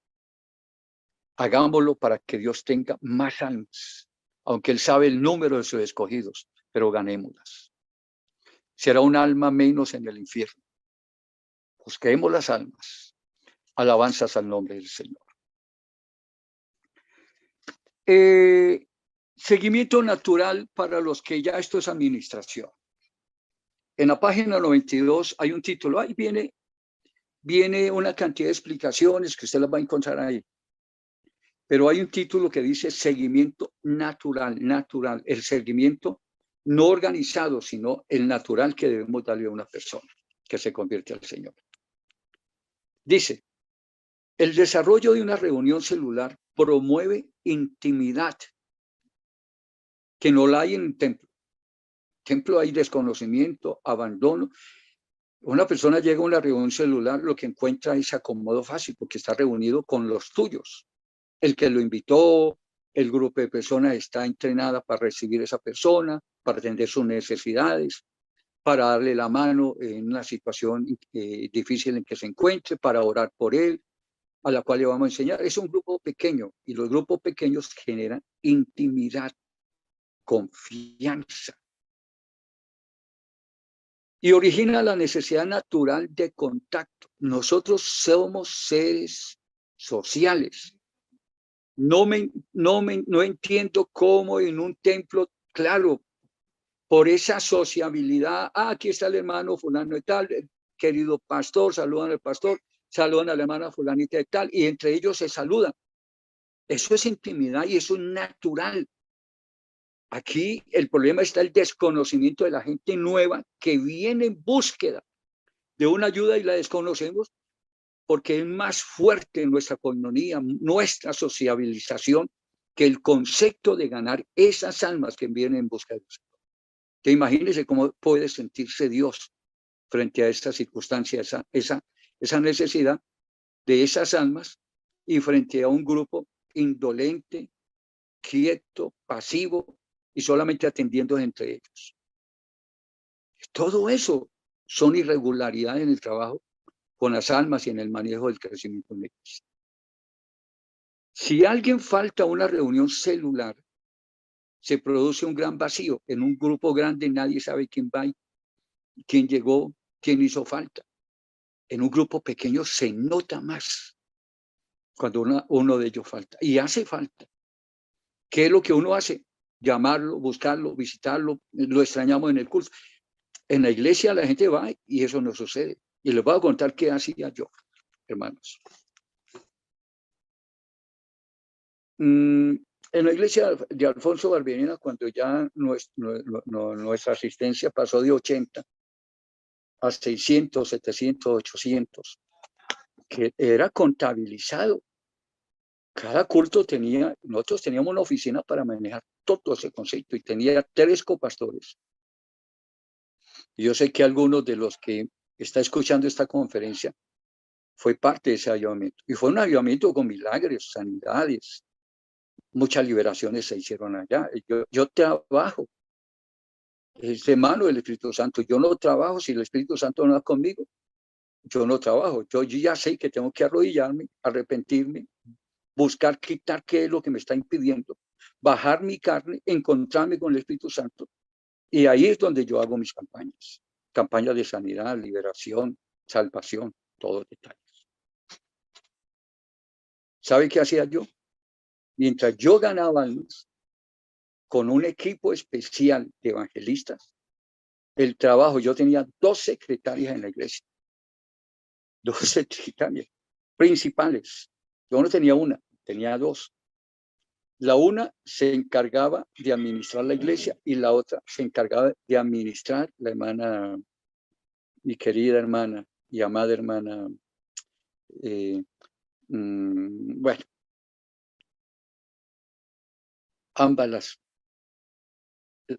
Speaker 2: Hagámoslo para que Dios tenga más almas, aunque Él sabe el número de sus escogidos, pero ganémoslas. Será un alma menos en el infierno. Busquemos las almas. Alabanzas al nombre del Señor. Seguimiento natural para los que ya esto es administración. En la página 92 hay un título, ahí viene una cantidad de explicaciones que usted las va a encontrar ahí. Pero hay un título que dice seguimiento natural, el seguimiento no organizado, sino el natural que debemos darle a una persona que se convierte al Señor. Dice, el desarrollo de una reunión celular promueve intimidad, que no la hay en el templo. En el templo hay desconocimiento, abandono. Una persona llega a una reunión celular, lo que encuentra es acomodo fácil, porque está reunido con los tuyos. El que lo invitó, el grupo de personas está entrenada para recibir a esa persona, para atender sus necesidades, para darle la mano en una situación difícil en que se encuentre, para orar por él, a la cual le vamos a enseñar. Es un grupo pequeño y los grupos pequeños generan intimidad, confianza y origina la necesidad natural de contacto. Nosotros somos seres sociales. No entiendo cómo en un templo, claro, por esa sociabilidad, aquí está el hermano fulano de tal, querido pastor, saludan al pastor, saludan a la hermana fulanita de tal, y entre ellos se saludan. Eso es intimidad y eso es natural. Aquí el problema está el desconocimiento de la gente nueva que viene en búsqueda de una ayuda y la desconocemos porque es más fuerte nuestra coinonía, nuestra sociabilización, que el concepto de ganar esas almas que vienen en busca de Dios. Que imagínense cómo puede sentirse Dios frente a esta circunstancia, esa necesidad de esas almas y frente a un grupo indolente, quieto, pasivo y solamente atendiendo entre ellos. Todo eso son irregularidades en el trabajo con las almas y en el manejo del crecimiento de la iglesia. Si alguien falta a una reunión celular, se produce un gran vacío. En un grupo grande nadie sabe quién va, quién llegó, quién hizo falta. En un grupo pequeño se nota más cuando uno de ellos falta. Y hace falta. ¿Qué es lo que uno hace? Llamarlo, buscarlo, visitarlo. Lo extrañamos en el culto. En la iglesia la gente va y eso no sucede. Y les voy a contar qué hacía yo, hermanos. En la iglesia de Alfonso Barberena, cuando ya nuestra asistencia pasó de 80 a 600, 700, 800, que era contabilizado. Cada culto nosotros teníamos una oficina para manejar todo ese concepto y tenía 3 copastores. Y yo sé que algunos de los que está escuchando esta conferencia fue parte de ese avivamiento. Y fue un avivamiento con milagros, sanidades, muchas liberaciones se hicieron allá. Yo trabajo, es de mano del Espíritu Santo. Yo no trabajo si el Espíritu Santo no es conmigo. Yo no trabajo. Yo ya sé que tengo que arrodillarme, arrepentirme, buscar quitar qué es lo que me está impidiendo, bajar mi carne, encontrarme con el Espíritu Santo. Y ahí es donde yo hago mis campañas. Campañas de sanidad, liberación, salvación, todos detalles. ¿Sabe qué hacía yo? Mientras yo ganaba almas con un equipo especial de evangelistas, el trabajo, yo tenía 2 secretarias en la iglesia, 2 secretarias principales. Yo no tenía una, tenía 2. La una se encargaba de administrar la iglesia y la otra se encargaba de administrar la hermana, mi querida hermana y amada hermana. Bueno, ambas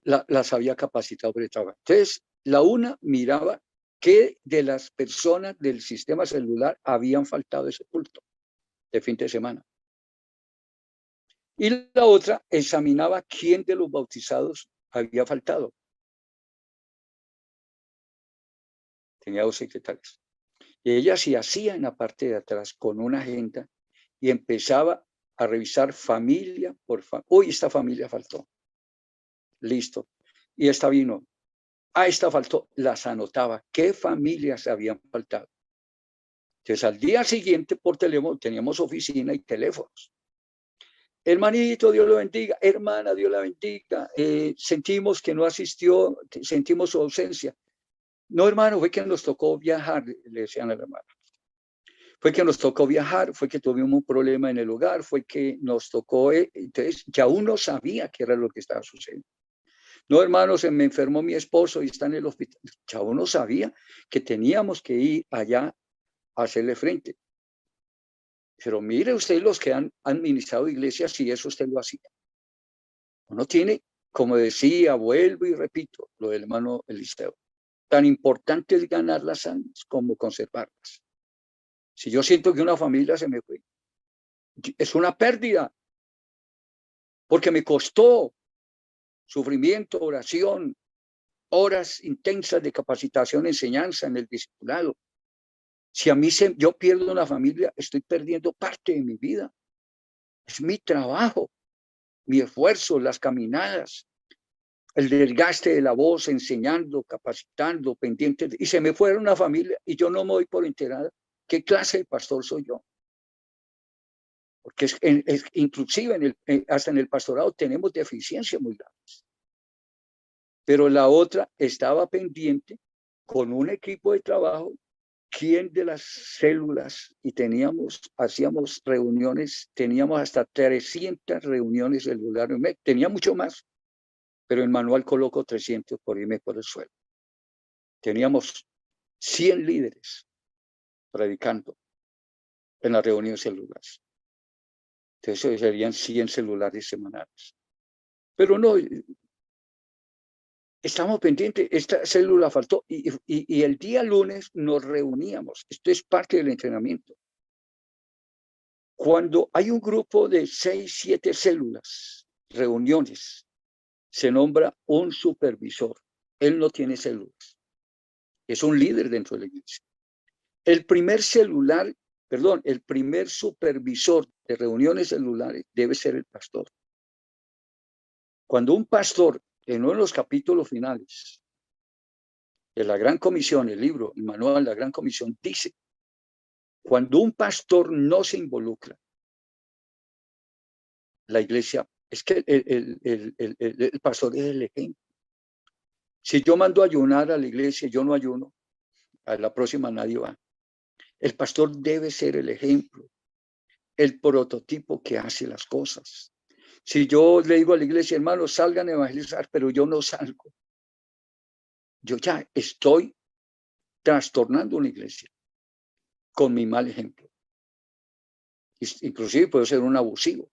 Speaker 2: las había capacitado para el trabajo. Entonces, la una miraba qué de las personas del sistema celular habían faltado ese culto de fin de semana. Y la otra examinaba quién de los bautizados había faltado. Tenía 2 secretarios. Y ella se hacía en la parte de atrás con una agenda y empezaba a revisar familia por familia. Uy, esta familia faltó. Listo. Y esta vino. Ah, esta faltó. Las anotaba. ¿Qué familias habían faltado? Entonces, al día siguiente por teléfono, teníamos oficina y teléfonos. Hermanito, Dios lo bendiga. Hermana, Dios la bendiga. Sentimos que no asistió, sentimos su ausencia. No, hermano, fue que nos tocó viajar, le decían a la hermana. Fue que nos tocó viajar, fue que tuvimos un problema en el hogar, fue que nos tocó, entonces ya uno sabía qué era lo que estaba sucediendo. No, hermano, se me enfermó mi esposo y está en el hospital. Ya uno sabía que teníamos que ir allá a hacerle frente. Pero mire usted los que han administrado iglesias, si eso usted lo hacía. Uno tiene, como decía, vuelvo y repito, lo del hermano Eliseo. Tan importante es ganar las almas como conservarlas. Si yo siento que una familia se me fue, es una pérdida, porque me costó sufrimiento, oración, horas intensas de capacitación, enseñanza en el discipulado. Si a mí yo pierdo una familia, estoy perdiendo parte de mi vida. Es mi trabajo, mi esfuerzo, las caminadas, el desgaste de la voz, enseñando, capacitando, pendiente. Y se me fue una familia y yo no me doy por enterada. ¿Qué clase de pastor soy yo? Porque inclusive hasta en el pastorado tenemos deficiencias muy grandes. Pero la otra estaba pendiente con un equipo de trabajo, quién de las células, y hacíamos reuniones, teníamos hasta 300 reuniones celulares, tenía mucho más, pero el manual colocó 300 por irme por el suelo. Teníamos 100 líderes predicando en las reuniones celulares. Entonces serían 100 celulares semanales. Pero no, estamos pendientes, esta célula faltó y el día lunes nos reuníamos. Esto es parte del entrenamiento. Cuando hay un grupo de 6, 7 células, reuniones, se nombra un supervisor. Él no tiene células. Es un líder dentro de la iglesia. El primer supervisor de reuniones celulares debe ser el pastor. Cuando un pastor, en uno de los capítulos finales de la Gran Comisión, el libro, el manual de la Gran Comisión, dice, cuando un pastor no se involucra, la iglesia, es que el pastor es el ejemplo. Si yo mando a ayunar a la iglesia, yo no ayuno, a la próxima nadie va. El pastor debe ser el ejemplo, el prototipo que hace las cosas. Si yo le digo a la iglesia, hermanos, salgan a evangelizar, pero yo no salgo, yo ya estoy trastornando una iglesia con mi mal ejemplo. Inclusive puedo ser un abusivo.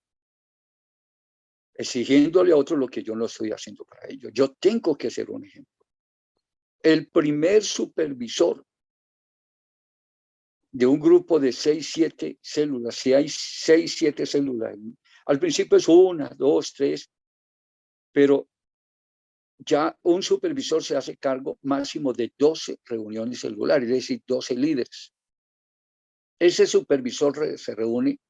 Speaker 2: exigiéndole a otros lo que yo no estoy haciendo para ellos. Yo tengo que ser un ejemplo. El primer supervisor de un grupo de 6, 7 células, si hay 6, 7 células, al principio es 1, 2, 3, pero ya un supervisor se hace cargo máximo de 12 reuniones celulares, es decir, 12 líderes. Ese supervisor se reúne,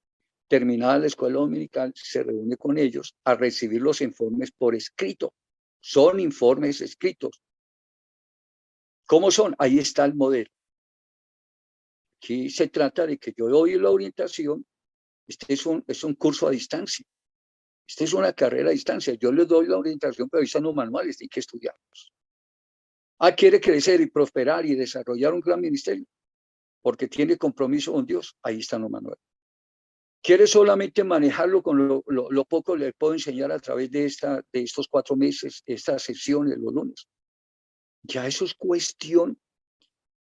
Speaker 2: terminada la escuela dominical, se reúne con ellos a recibir los informes por escrito. Son informes escritos. ¿Cómo son? Ahí está el modelo. Aquí se trata de que yo doy la orientación. Este es un curso a distancia. Esta es una carrera a distancia. Yo les doy la orientación, pero ahí están los manuales, hay que estudiarlos. Quiere crecer y prosperar y desarrollar un gran ministerio, porque tiene compromiso con Dios. Ahí están los manuales. Quiere solamente manejarlo con lo poco le puedo enseñar a través de estos 4 meses, estas sesiones los lunes. Ya eso es cuestión.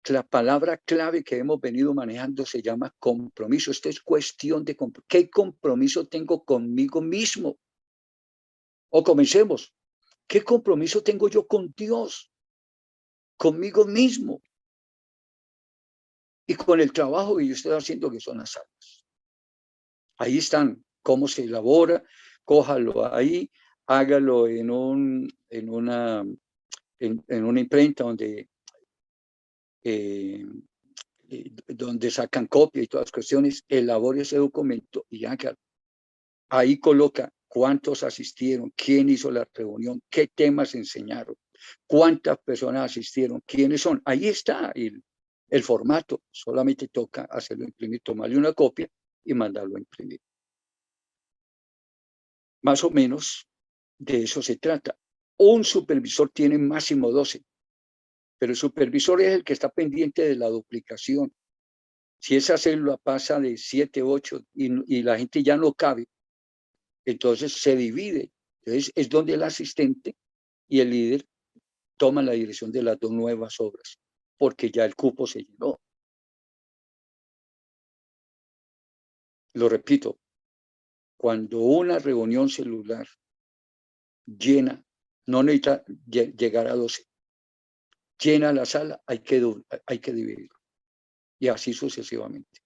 Speaker 2: La palabra clave que hemos venido manejando se llama compromiso. Esto es cuestión de compromiso. ¿Qué compromiso tengo conmigo mismo? O comencemos. ¿Qué compromiso tengo yo con Dios? Conmigo mismo. Y con el trabajo que yo estoy haciendo, que son las almas. Ahí están. ¿Cómo se elabora? Cójalo ahí. Hágalo en una imprenta donde sacan copia y todas las cuestiones, elabore ese documento y hágalo. Ahí coloca cuántos asistieron, quién hizo la reunión, qué temas enseñaron, cuántas personas asistieron, quiénes son. Ahí está el formato. Solamente toca hacerlo imprimir, tomarle una copia y mandarlo a imprimir. Más o menos de eso se trata. Un supervisor tiene máximo 12, pero el supervisor es el que está pendiente de la duplicación. Si esa célula pasa de 7, 8 y la gente ya no cabe, entonces se divide. Entonces es donde el asistente y el líder toman la dirección de las 2 nuevas obras, porque ya el cupo se llenó. Lo repito, cuando una reunión celular llena, no necesita llegar a 12, llena la sala, hay que dividirlo. Y así sucesivamente.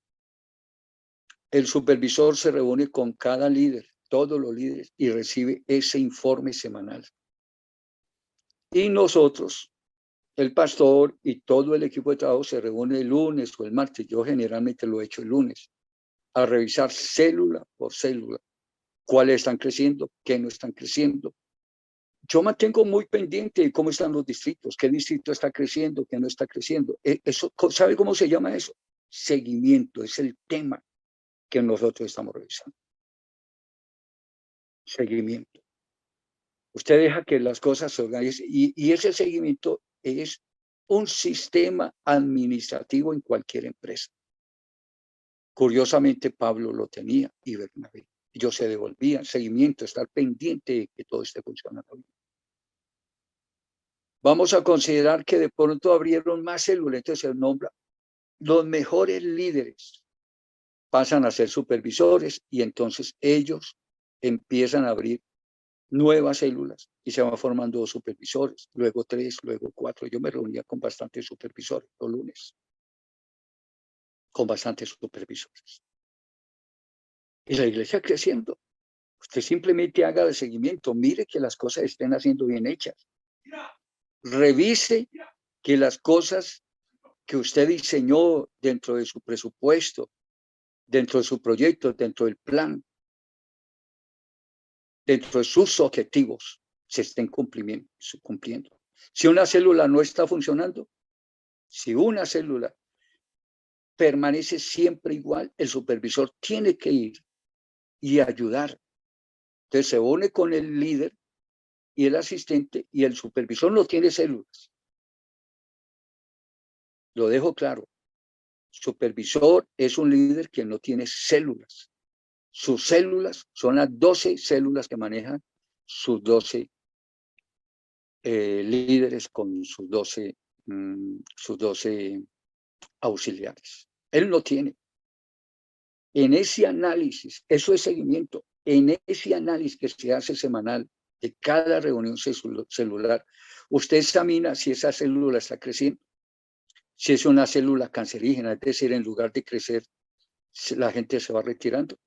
Speaker 2: El supervisor se reúne con cada líder, todos los líderes, y recibe ese informe semanal. Y nosotros, el pastor y todo el equipo de trabajo se reúne el lunes o el martes. Yo generalmente lo he hecho el lunes, a revisar célula por célula, cuáles están creciendo, qué no están creciendo. Yo mantengo muy pendiente de cómo están los distritos, qué distrito está creciendo, qué no está creciendo. Eso, ¿sabe cómo se llama eso? Seguimiento, es el tema que nosotros estamos revisando. Seguimiento. Usted deja que las cosas se organicen y ese seguimiento es un sistema administrativo en cualquier empresa. Curiosamente, Pablo lo tenía y Bernabé. Ellos se devolvían, seguimiento, estar pendiente de que todo esté funcionando bien. Vamos a considerar que de pronto abrieron más células, entonces se nombra los mejores líderes pasan a ser supervisores y entonces ellos empiezan a abrir nuevas células y se van formando 2 supervisores, luego 3, luego 4. Yo me reunía con bastantes supervisores los lunes, con bastantes supervisores. Y la iglesia creciendo. Usted simplemente haga el seguimiento, mire que las cosas estén haciendo bien hechas. Revise que las cosas que usted diseñó dentro de su presupuesto, dentro de su proyecto, dentro del plan, dentro de sus objetivos, se estén cumpliendo. Si una célula no está funcionando, si una célula permanece siempre igual, el supervisor tiene que ir y ayudar. Entonces se une con el líder y el asistente y el supervisor no tiene células. Lo dejo claro. Supervisor es un líder que no tiene células. Sus células son las 12 células que manejan sus 12 líderes con sus 12 auxiliares. Él no tiene. En ese análisis, eso es seguimiento, en ese análisis que se hace semanal de cada reunión celular, usted examina si esa célula está creciendo, si es una célula cancerígena, es decir, en lugar de crecer, la gente se va retirando.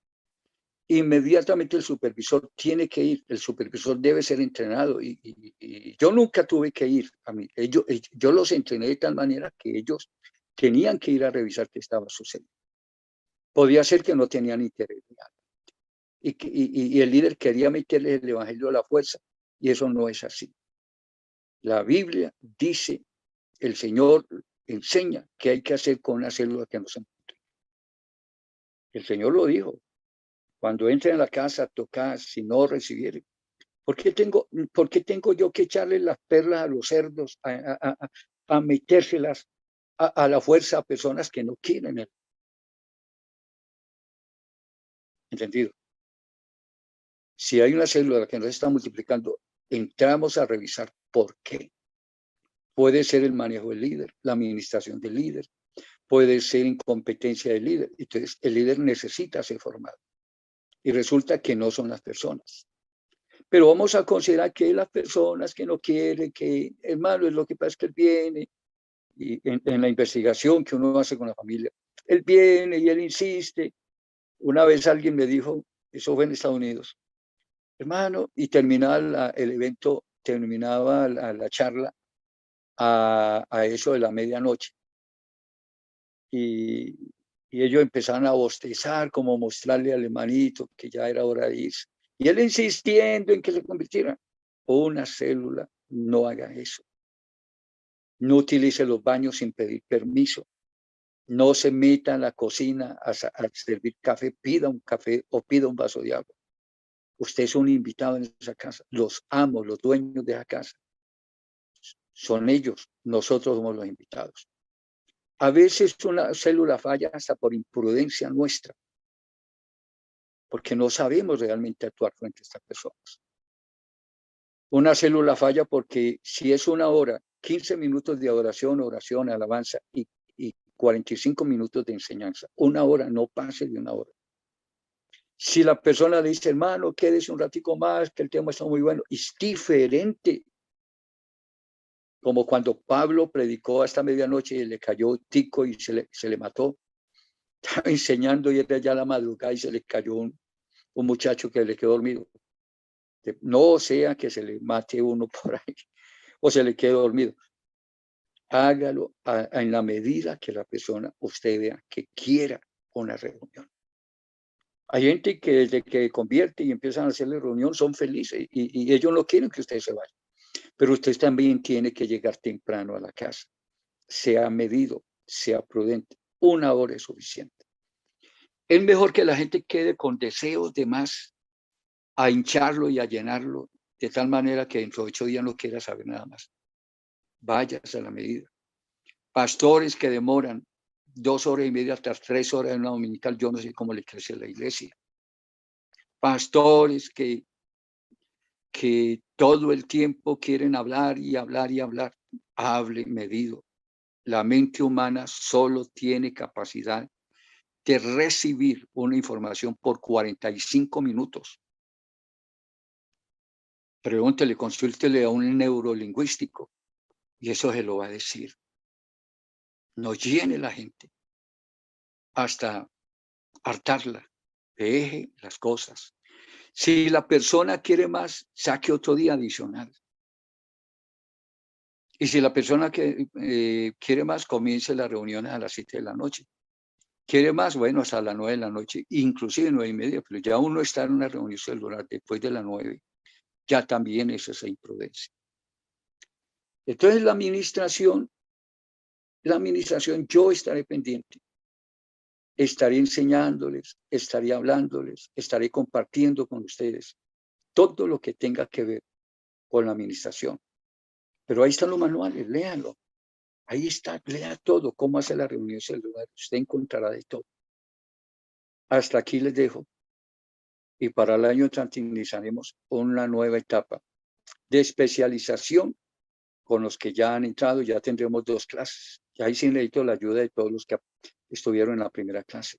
Speaker 2: Inmediatamente el supervisor tiene que ir, el supervisor debe ser entrenado y yo nunca tuve que ir a mí. Yo los entrené de tal manera que ellos tenían que ir a revisar qué estaba sucediendo. Podía ser que no tenían interés y el líder quería meterle el evangelio a la fuerza y eso no es así. La Biblia dice, el Señor enseña qué hay que hacer con una célula que no se encuentra. El Señor lo dijo. Cuando entre en la casa, tocar, si no recibiere. ¿Por qué tengo yo que echarle las perlas a los cerdos, a metérselas a la fuerza a personas que no quieren? ¿Entendido? Si hay una célula que no se está multiplicando, entramos a revisar por qué. Puede ser el manejo del líder, la administración del líder, puede ser incompetencia del líder. Entonces, el líder necesita ser formado. Y resulta que no son las personas. Pero vamos a considerar que las personas que no quieren, que hermano, es lo que pasa es que él viene, y en la investigación que uno hace con la familia, él viene y él insiste. Una vez alguien me dijo, eso fue en Estados Unidos, hermano, y terminaba el evento, terminaba la charla a eso de la medianoche. Y ellos empezaron a bostezar, como mostrarle al hermanito que ya era hora de irse. Y él insistiendo en que se convirtiera. Una célula no haga eso. No utilice los baños sin pedir permiso. No se meta en la cocina a servir café. Pida un café o pida un vaso de agua. Usted es un invitado en esa casa. Los amos, los dueños de esa casa. Son ellos. Nosotros somos los invitados. A veces una célula falla hasta por imprudencia nuestra, porque no sabemos realmente actuar frente a estas personas. Una célula falla porque si es una hora, 15 minutos de adoración, alabanza y 45 minutos de enseñanza, una hora, no pase de una hora. Si la persona le dice, hermano, quédese un ratico más, que el tema está muy bueno, es diferente. Como cuando Pablo predicó hasta medianoche y le cayó tico y se le mató. Estaba enseñando y era ya la madrugada y se le cayó un muchacho que le quedó dormido. No sea que se le mate uno por ahí o se le quede dormido. Hágalo en la medida que la persona, usted vea que quiera una reunión. Hay gente que desde que convierte y empiezan a hacerle reunión son felices y ellos no quieren que usted se vaya. Pero usted también tiene que llegar temprano a la casa. Sea medido, sea prudente. Una hora es suficiente. Es mejor que la gente quede con deseos de más, a hincharlo y a llenarlo, de tal manera que dentro de 8 días no quiera saber nada más. Váyase a la medida. Pastores que demoran 2 horas y media hasta 3 horas en una dominical, yo no sé cómo le crece a la iglesia. Pastores que todo el tiempo quieren hablar y hablar y hablar. Hable medido. La mente humana solo tiene capacidad de recibir una información por 45 minutos. Pregúntele, consúltele a un neurolingüístico y eso se lo va a decir. No llene la gente hasta hartarla. Deje las cosas. Si la persona quiere más, saque otro día adicional. Y si la persona que quiere más, comience las reuniones a las 7 de la noche. Quiere más, bueno, hasta las 9 de la noche, inclusive 9:30, pero ya uno está en una reunión celular después de las 9, ya también es esa imprudencia. Entonces la administración, yo estaré pendiente, estaré enseñándoles, estaré hablándoles, estaré compartiendo con ustedes todo lo que tenga que ver con la administración. Pero ahí están los manuales, léanlo. Ahí está, lea todo, cómo hace la reunión celular. Usted encontrará de todo. Hasta aquí les dejo. Y para el año entrante iniciaremos una nueva etapa de especialización con los que ya han entrado. Ya tendremos 2 clases. Y ahí sí necesito la ayuda de todos los que estuvieron en la primera clase.